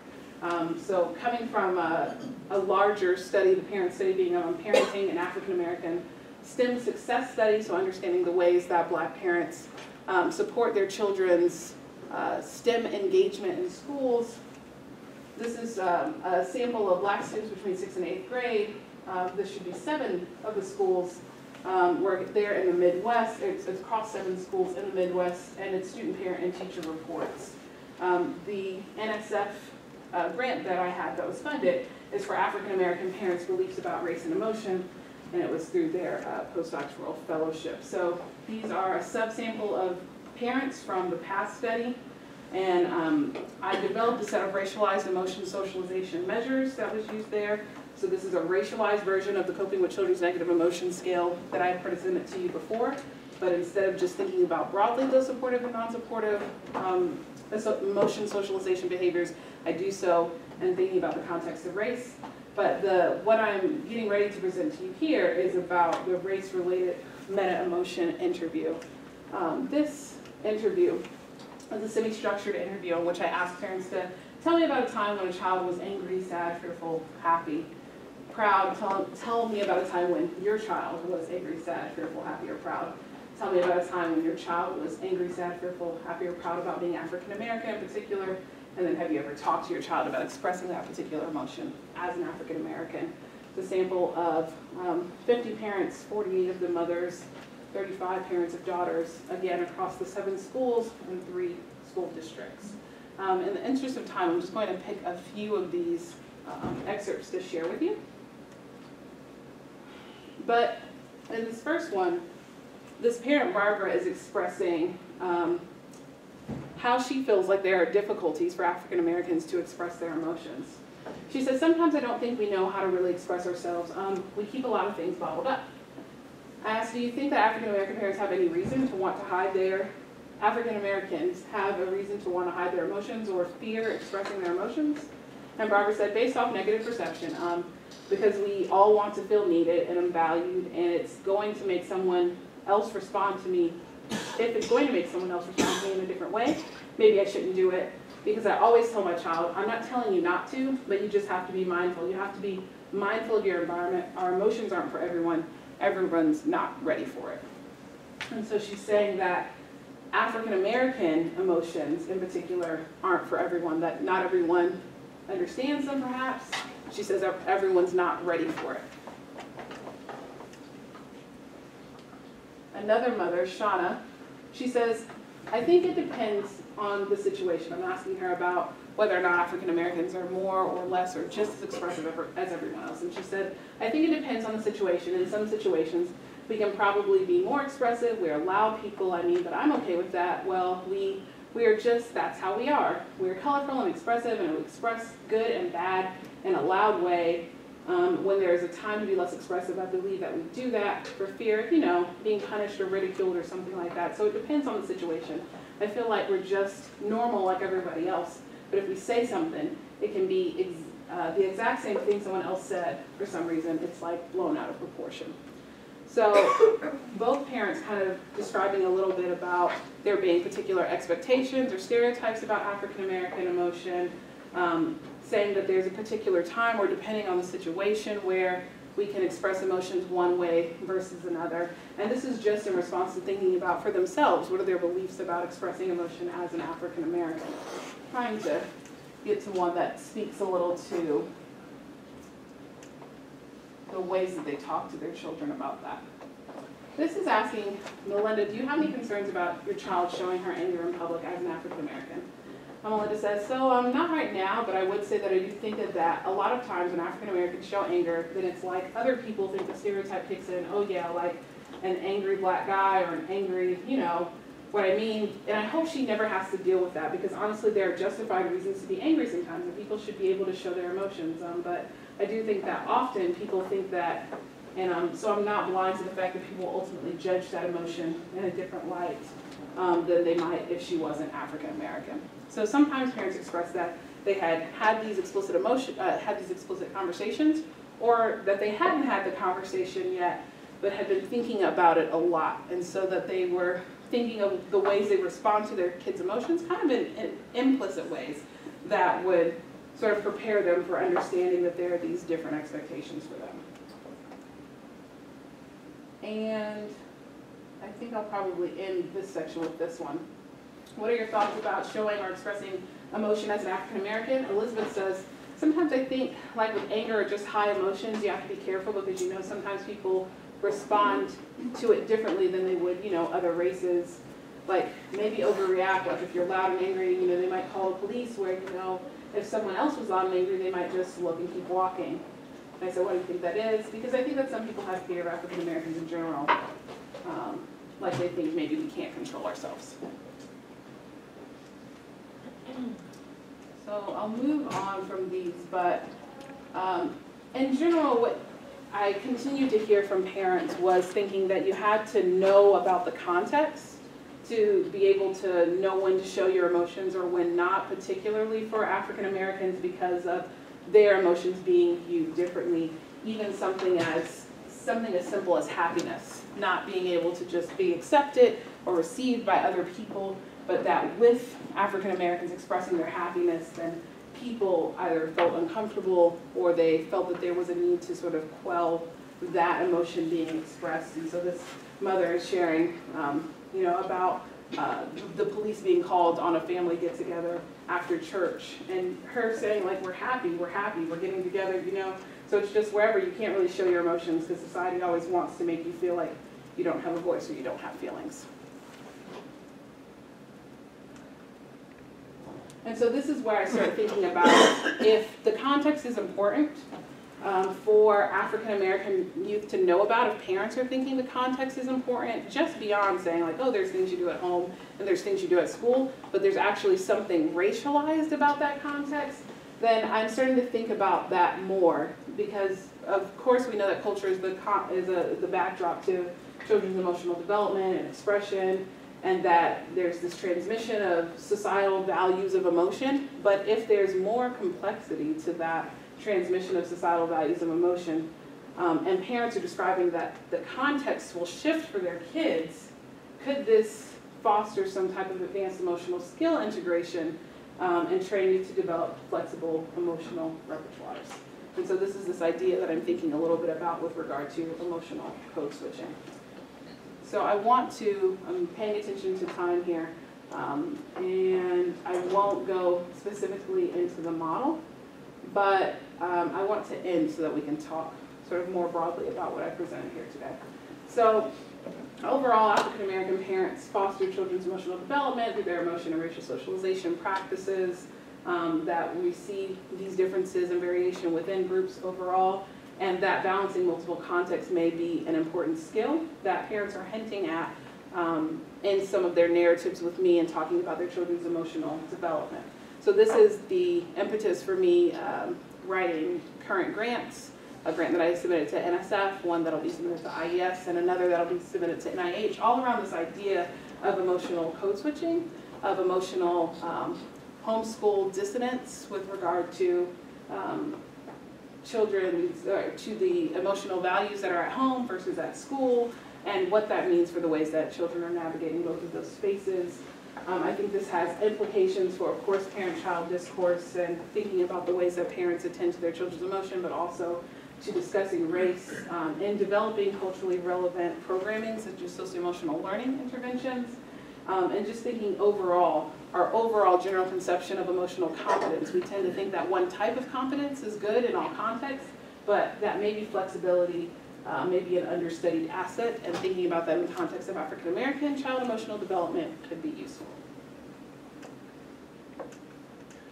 Speaker 2: So coming from a larger study, the parent study being on parenting and African-American STEM success study, so understanding the ways that Black parents support their children's STEM engagement in schools. This is a sample of Black students between 6th and 8th grade. This should be 7 of the schools. We're there in the Midwest. It's across 7 schools in the Midwest, and it's student, parent, and teacher reports. The NSF grant that I had that was funded is for African-American parents' beliefs about race and emotion, and it was through their postdoctoral fellowship. So these are a subsample of parents from the past study, and I developed a set of racialized emotion socialization measures that was used there. So this is a racialized version of the Coping with Children's Negative Emotion Scale that I had presented to you before, but instead of just thinking about broadly those supportive and non-supportive emotion socialization behaviors, I do so in thinking about the context of race. But what I'm getting ready to present to you here is about the race-related meta-emotion interview. This interview was a semi-structured interview in which I asked parents to tell me about a time when a child was angry, sad, fearful, happy, proud. Tell me about a time when your child was angry, sad, fearful, happy, or proud. Tell me about a time when your child was angry, sad, fearful, happy, or proud about being African American in particular. And then have you ever talked to your child about expressing that particular emotion as an African American? It's a sample of 50 parents, 48 of the mothers, 35 parents of daughters, again across the 7 schools and 3 school districts. In the interest of time, I'm just going to pick a few of these excerpts to share with you. But in this first one, this parent, Barbara, is expressing how she feels like there are difficulties for African Americans to express their emotions. She says, sometimes I don't think we know how to really express ourselves. We keep a lot of things bottled up. I asked, do you think that African American parents have any reason to want to hide their, African Americans have a reason to want to hide their emotions or fear expressing their emotions? And Barbara said, based off negative perception, because we all want to feel needed and valued, and it's going to make someone else respond to me. If it's going to make someone else respond to me in a different way, maybe I shouldn't do it. Because I always tell my child, I'm not telling you not to, but you just have to be mindful. You have to be mindful of your environment. Our emotions aren't for everyone. Everyone's not ready for it. And so she's saying that African American emotions in particular aren't for everyone, that not everyone understands them perhaps. She says everyone's not ready for it. Another mother, Shana, she says, I think it depends on the situation. I'm asking her about whether or not African Americans are more or less or just as expressive as everyone else. And she said, I think it depends on the situation. In some situations, we can probably be more expressive. We're loud people, but I'm okay with that. Well, we are just, that's how we are. We're colorful and expressive, and we express good and bad in a loud way. When there's a time to be less expressive, I believe that we do that for fear of, being punished or ridiculed or something like that. So it depends on the situation. I feel like we're just normal like everybody else, but if we say something, it can be the exact same thing someone else said for some reason. It's like blown out of proportion. So both parents kind of describing a little bit about there being particular expectations or stereotypes about African American emotion, saying that there's a particular time or depending on the situation where we can express emotions one way versus another. And this is just in response to thinking about for themselves, what are their beliefs about expressing emotion as an African American? Trying to get to one that speaks a little to the ways that they talk to their children about that. This is asking, Melinda, do you have any concerns about your child showing her anger in public as an African American? Melinda says, so not right now, but I would say that I do think that a lot of times when African Americans show anger, then it's like other people think the stereotype kicks in, oh yeah, like an angry black guy or an angry, what I mean. And I hope she never has to deal with that, because honestly there are justified reasons to be angry sometimes, and people should be able to show their emotions. But I do think that often people think that, and so I'm not blind to the fact that people ultimately judge that emotion in a different light than they might if she wasn't African American. So sometimes parents express that they had these explicit conversations, or that they hadn't had the conversation yet, but had been thinking about it a lot, and so that they were thinking of the ways they respond to their kids' emotions, kind of in implicit ways that would sort of prepare them for understanding that there are these different expectations for them. And I think I'll probably end this section with this one. What are your thoughts about showing or expressing emotion as an African American? Elizabeth says, sometimes I think, like with anger or just high emotions, you have to be careful, because sometimes people respond to it differently than they would, other races. Like maybe overreact, like if you're loud and angry, they might call the police, where, if someone else was loud and angry, they might just look and keep walking. And I said, what do you think that is? Because I think that some people have fear of African Americans in general. Like they think maybe we can't control ourselves. So I'll move on from these, but in general, what I continued to hear from parents was thinking that you had to know about the context to be able to know when to show your emotions or when not, particularly for African Americans, because of their emotions being viewed differently, even something as simple as happiness, not being able to just be accepted or received by other people, but that with African Americans expressing their happiness, then people either felt uncomfortable or they felt that there was a need to sort of quell that emotion being expressed. And so this mother is sharing, about the police being called on a family get-together after church, and her saying, like, we're happy, we're getting together, So it's just wherever you can't really show your emotions because society always wants to make you feel like you don't have a voice or you don't have feelings. And so this is where I start thinking about if the context is important for African American youth to know about, if parents are thinking the context is important, just beyond saying like, oh, there's things you do at home and there's things you do at school, but there's actually something racialized about that context, then I'm starting to think about that more, because of course we know that culture is the backdrop to children's emotional development and expression, and that there's this transmission of societal values of emotion. But if there's more complexity to that transmission of societal values of emotion, and parents are describing that the context will shift for their kids, could this foster some type of advanced emotional skill integration and training to develop flexible emotional repertoires? And so this is this idea that I'm thinking a little bit about with regard to emotional code switching. So I'm paying attention to time here, and I won't go specifically into the model, but I want to end so that we can talk sort of more broadly about what I presented here today. So overall, African American parents foster children's emotional development through their emotion and racial socialization practices, that we see these differences and variation within groups overall, and that balancing multiple contexts may be an important skill that parents are hinting at in some of their narratives with me and talking about their children's emotional development. So this is the impetus for me writing current grants, a grant that I submitted to NSF, one that'll be submitted to IES, and another that'll be submitted to NIH, all around this idea of emotional code switching, of emotional homeschool dissonance with regard to children, to the emotional values that are at home versus at school, and what that means for the ways that children are navigating both of those spaces. I think this has implications for, of course, parent-child discourse and thinking about the ways that parents attend to their children's emotion, but also to discussing race and developing culturally relevant programming such as socio-emotional learning interventions, and just thinking overall, our overall general conception of emotional competence. We tend to think that one type of competence is good in all contexts, but that maybe flexibility may be an understudied asset, and thinking about that in the context of African American child emotional development could be useful.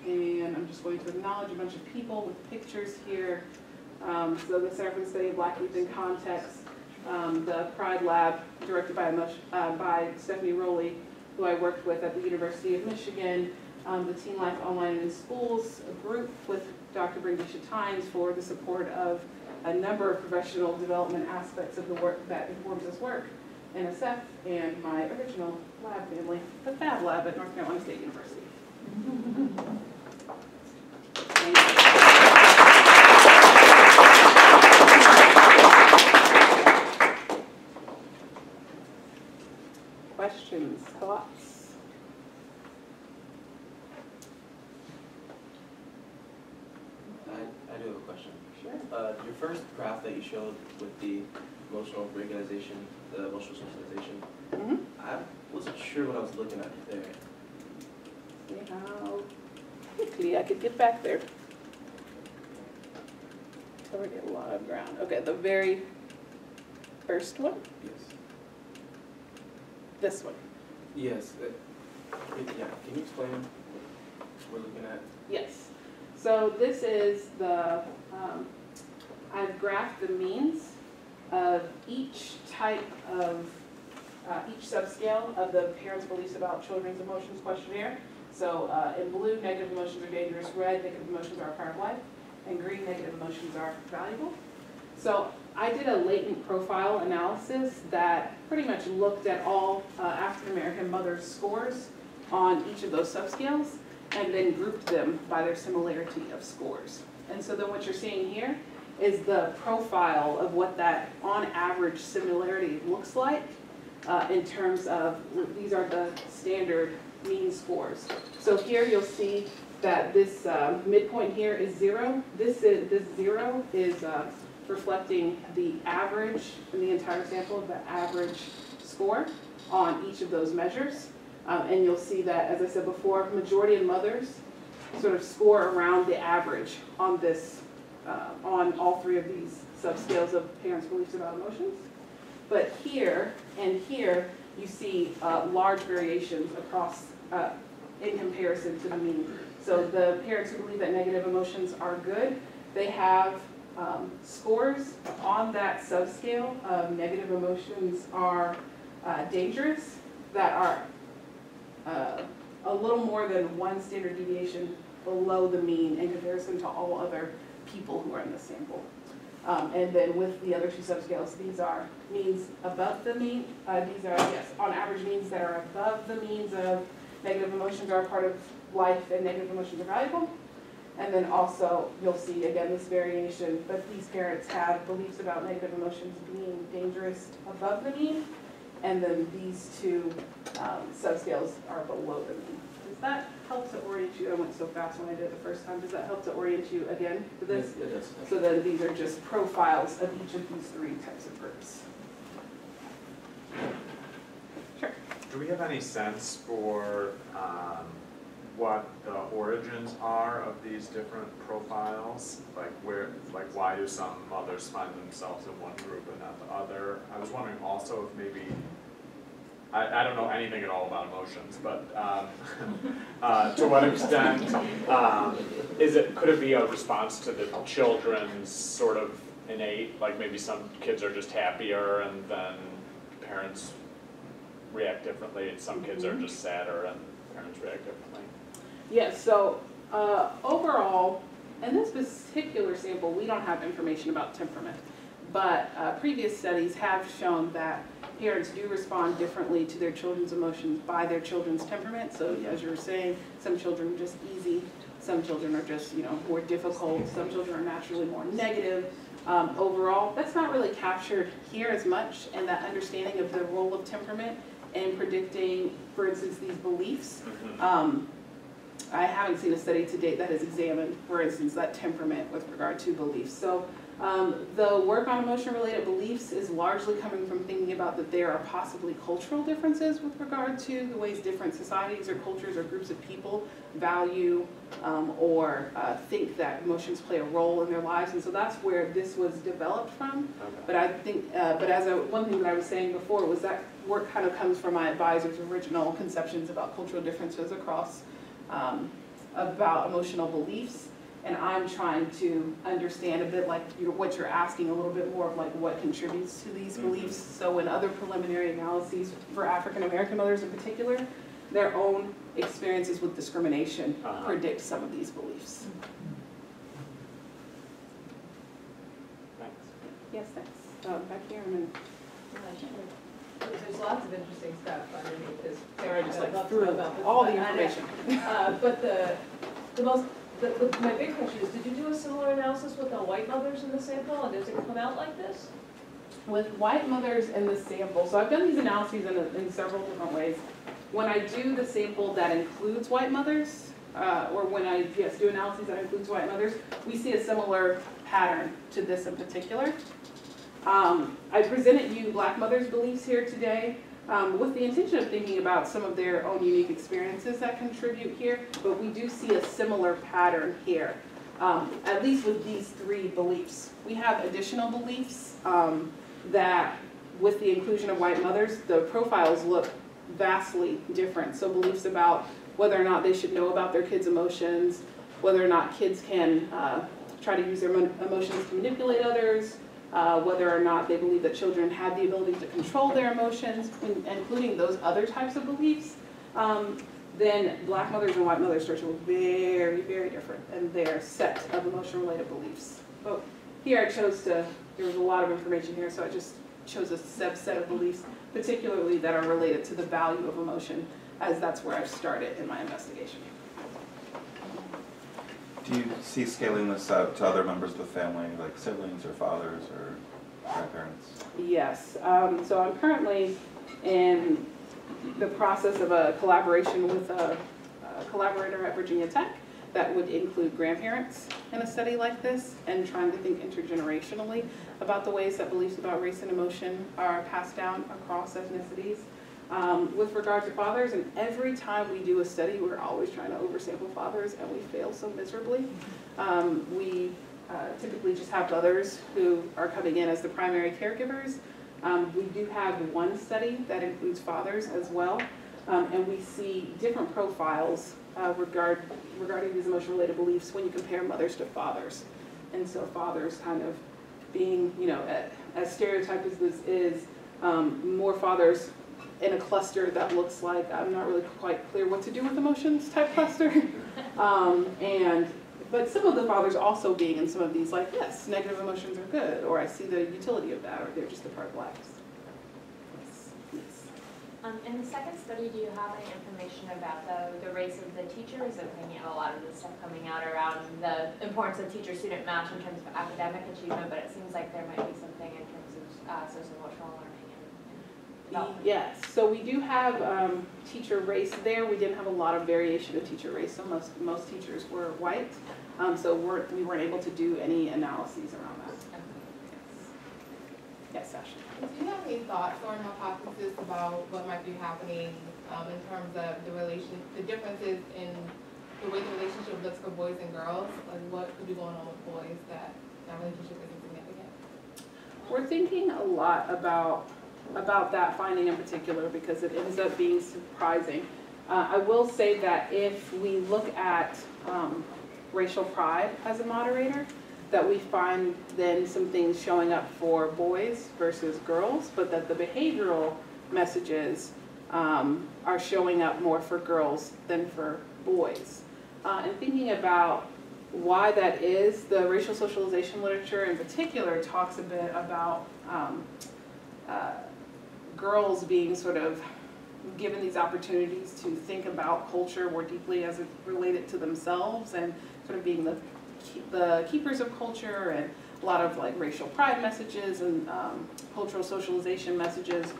Speaker 2: And I'm just going to acknowledge a bunch of people with pictures here. So the Center for the Study of Black Youth in Context, the Pride Lab, directed by Stephanie Rowley, who I worked with at the University of Michigan, the Teen Life Online in Schools, a group with Dr. Brindisha Tynes for the support of a number of professional development aspects of the work that informs this work, NSF, and my original lab family, the Fab Lab at North Carolina State University. Thank you. Questions, thoughts?
Speaker 3: I do have a question.
Speaker 2: Sure.
Speaker 3: Your first graph that you showed with the emotional regulation, the emotional socialization, I wasn't sure what I was looking at there.
Speaker 2: See how quickly I could get back there. Covered a lot of ground. Okay, the very first one?
Speaker 3: Yes.
Speaker 2: This one.
Speaker 3: Yes. Yeah. Can you explain what we're looking at?
Speaker 2: Yes. So this is the, I've graphed the means of each type of, each subscale of the parents' beliefs about children's emotions questionnaire. So in blue, negative emotions are dangerous. Red, negative emotions are a part of life. And green, negative emotions are valuable. So I did a latent profile analysis that pretty much looked at all African American mothers' scores on each of those subscales and then grouped them by their similarity of scores. And so then what you're seeing here is the profile of what that on average similarity looks like in terms of, these are the standard mean scores. So here you'll see that this midpoint here is 0. This 0 is reflecting the average in the entire sample, the average score on each of those measures. And you'll see that, as I said before, majority of mothers sort of score around the average on this, on all 3 of these subscales of parents' beliefs about emotions. But here and here, you see large variations across, in comparison to the mean. So the parents who believe that negative emotions are good, they have scores on that subscale of negative emotions are dangerous, that are a little more than 1 standard deviation below the mean in comparison to all other people who are in the sample. And then with the other 2 subscales, these are means above the mean. These are, yes, on average means that are above the means of negative emotions are a part of life and negative emotions are valuable. And then also, you'll see again this variation, but these parents have beliefs about negative emotions being dangerous above the mean, and then these 2 subscales are below the mean. Does that help to orient you? I went so fast when I did it the first time. Does that help to orient you again to this?
Speaker 3: Yes, it does.
Speaker 2: So then these are just profiles of each of these 3 types of groups. Sure.
Speaker 4: Do we have any sense for what the origins are of these different profiles? Like why do some mothers find themselves in one group and not the other? I was wondering also if maybe, I don't know anything at all about emotions, but to what extent could it be a response to the children's sort of innate, like maybe some kids are just happier and then parents react differently, and some kids are just sadder and parents react differently?
Speaker 2: Yes, so overall, in this particular sample, we don't have information about temperament, but previous studies have shown that parents do respond differently to their children's emotions by their children's temperament. So as you were saying, some children are just easy, some children are just, more difficult, some children are naturally more negative. Overall, that's not really captured here as much, and that understanding of the role of temperament in predicting, for instance, these beliefs. I haven't seen a study to date that has examined, for instance, that temperament with regard to beliefs. So the work on emotion-related beliefs is largely coming from thinking about that there are possibly cultural differences with regard to the ways different societies or cultures or groups of people value or think that emotions play a role in their lives. And so that's where this was developed from. Okay. But I think, one thing that I was saying before was that work kind of comes from my advisor's original conceptions about cultural differences across about emotional beliefs, and I'm trying to understand a bit like what you're asking, a little bit more of like what contributes to these beliefs. So in other preliminary analyses for African American mothers in particular, their own experiences with discrimination predict some of these beliefs.
Speaker 4: Thanks.
Speaker 2: Yes, thanks. Back here and then.
Speaker 5: There's lots of interesting stuff underneath this.
Speaker 2: Sorry, I just like threw all the information.
Speaker 5: But my big question is, did you do a similar analysis with the white mothers in the sample, and does it come out like this?
Speaker 2: With white mothers in the sample, so I've done these analyses in several different ways. When I do the sample that includes white mothers, or when I do analyses that includes white mothers, we see a similar pattern to this in particular. I presented you Black mothers' beliefs here today with the intention of thinking about some of their own unique experiences that contribute here, but we do see a similar pattern here, at least with these 3 beliefs. We have additional beliefs that with the inclusion of white mothers, the profiles look vastly different. So beliefs about whether or not they should know about their kids' emotions, whether or not kids can try to use their emotions to manipulate others, whether or not they believe that children have the ability to control their emotions, including those other types of beliefs, then Black mothers and white mothers start to look very, very different in their set of emotion-related beliefs. But here I chose to, there was a lot of information here, so I just chose a subset of beliefs, particularly that are related to the value of emotion, as that's where I've started in my investigation.
Speaker 6: Do you see scaling this out to other members of the family, like siblings or fathers or grandparents?
Speaker 2: Yes, so I'm currently in the process of a collaboration with a collaborator at Virginia Tech that would include grandparents in a study like this, and trying to think intergenerationally about the ways that beliefs about race and emotion are passed down across ethnicities. With regard to fathers, and every time we do a study, we're always trying to oversample fathers, and we fail so miserably. We typically just have mothers who are coming in as the primary caregivers. We do have one study that includes fathers as well, and we see different profiles regarding these emotion-related beliefs when you compare mothers to fathers. And so fathers kind of being, you know, as stereotyped as this is, more fathers in a cluster that looks like, I'm not really quite clear what to do with emotions type cluster. But some of the fathers also being in some of these, like, yes, negative emotions are good, or I see the utility of that, or they're just a part of life. Yes.
Speaker 7: In the second study, do you have any information about the race of the teachers? I'm thinking of a lot of the stuff coming out around the importance of teacher-student match in terms of academic achievement, but it seems like there might be something in terms of social-emotional learning and development.
Speaker 2: Yes, so we do have teacher race there. We didn't have a lot of variation of teacher race, so most teachers were white. So we weren't able to do any analyses around that. Yes, Sasha.
Speaker 8: Do you have any thoughts or hypotheses about what might be happening in terms of the differences in the way the relationship looks for boys and girls? Like what could be going on with boys that relationship isn't significant?
Speaker 2: We're thinking a lot about that finding in particular because it ends up being surprising. I will say that if we look at racial pride as a moderator, that we find then some things showing up for boys versus girls, but that the behavioral messages are showing up more for girls than for boys. And thinking about why that is, the racial socialization literature in particular talks a bit about girls being sort of given these opportunities to think about culture more deeply as it related to themselves, and sort of being the keepers of culture, and a lot of like racial pride messages and cultural socialization messages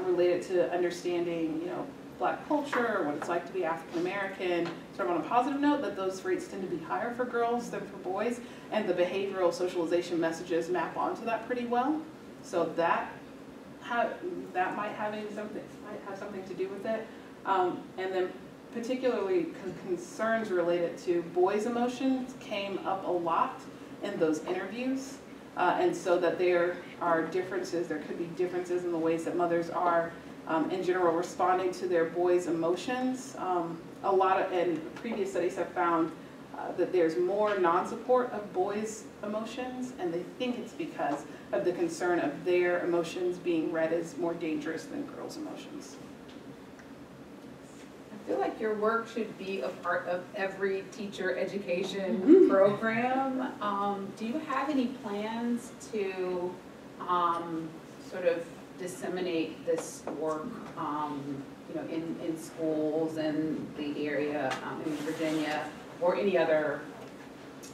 Speaker 2: related to understanding, you know, Black culture, what it's like to be African American. Sort of on a positive note, that those rates tend to be higher for girls than for boys, and the behavioral socialization messages map onto that pretty well. So that might have something to do with it, and then particularly concerns related to boys' emotions came up a lot in those interviews, and so that there are differences. There could be differences in the ways that mothers are, in general, responding to their boys' emotions. And previous studies have found that there's more non-support of boys' emotions, and they think it's because of the concern of their emotions being read as more dangerous than girls' emotions.
Speaker 1: I feel like your work should be a part of every teacher education program. Do you have any plans to sort of disseminate this work in schools in the area in Virginia or any other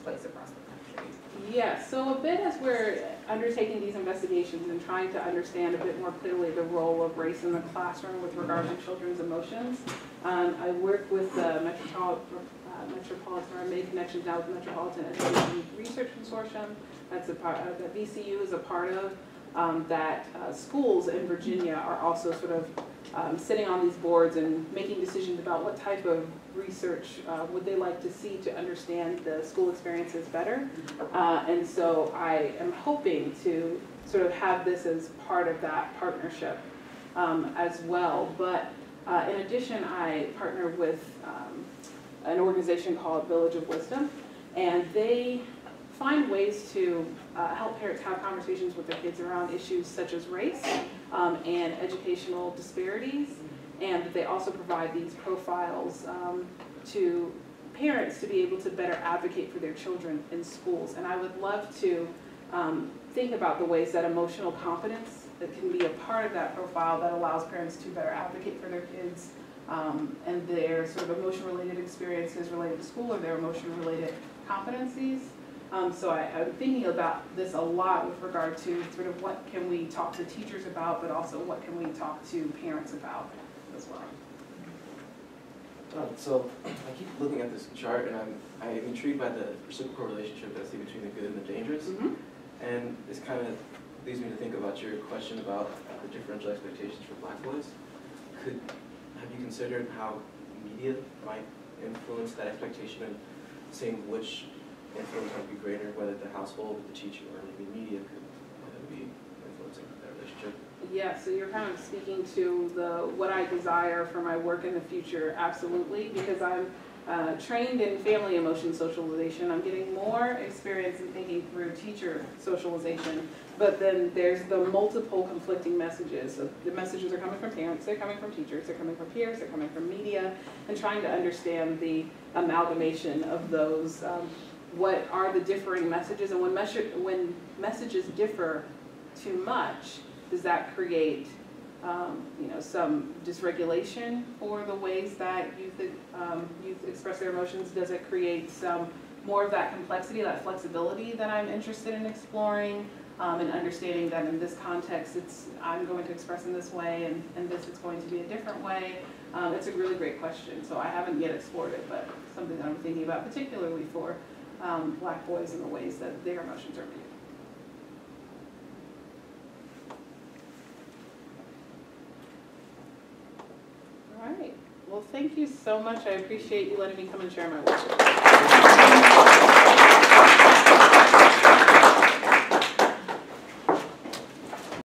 Speaker 1: place across the country?
Speaker 2: Yeah, so a bit as we're undertaking these investigations and trying to understand a bit more clearly the role of race in the classroom with regard to children's emotions, I work with the I made connections now with the Metropolitan Education Research Consortium. That's a part that VCU is a part of, that schools in Virginia are also sort of sitting on these boards and making decisions about what type of research would they like to see to understand the school experiences better. And so I am hoping to sort of have this as part of that partnership as well. But in addition, I partner with an organization called Village of Wisdom, and they find ways to help parents have conversations with their kids around issues such as race and educational disparities. And they also provide these profiles to parents to be able to better advocate for their children in schools. And I would love to think about the ways that emotional competence that can be a part of that profile that allows parents to better advocate for their kids and their sort of emotion-related experiences related to school, or their emotion-related competencies. So I'm thinking about this a lot with regard to sort of what can we talk to teachers about, but also what can we talk to parents about as well.
Speaker 3: So I keep looking at this chart, and I'm intrigued by the reciprocal relationship that's between the good and the dangerous.
Speaker 2: Mm-hmm.
Speaker 3: And this kind of leads me to think about your question about the differential expectations for Black boys. Have you considered how media might influence that expectation, and seeing which influence might be greater, whether the household, the teacher, or maybe media could be influencing that relationship?
Speaker 2: Yeah, so you're kind of speaking to what I desire for my work in the future, absolutely, because I'm trained in family emotion socialization. I'm getting more experience in thinking through teacher socialization, but then there's the multiple conflicting messages. So the messages are coming from parents, they're coming from teachers, they're coming from peers, they're coming from media, and trying to understand the amalgamation of those. What are the differing messages, and when messages differ too much, does that create some dysregulation for the ways that youth express their emotions? Does it create some more of that complexity, that flexibility that I'm interested in exploring, and understanding that in this context I'm going to express in this way, and this is going to be a different way? It's a really great question, so I haven't yet explored it, but something that I'm thinking about, particularly for Black boys, and the ways that their emotions are viewed. All right. Well, thank you so much. I appreciate you letting me come and share my work.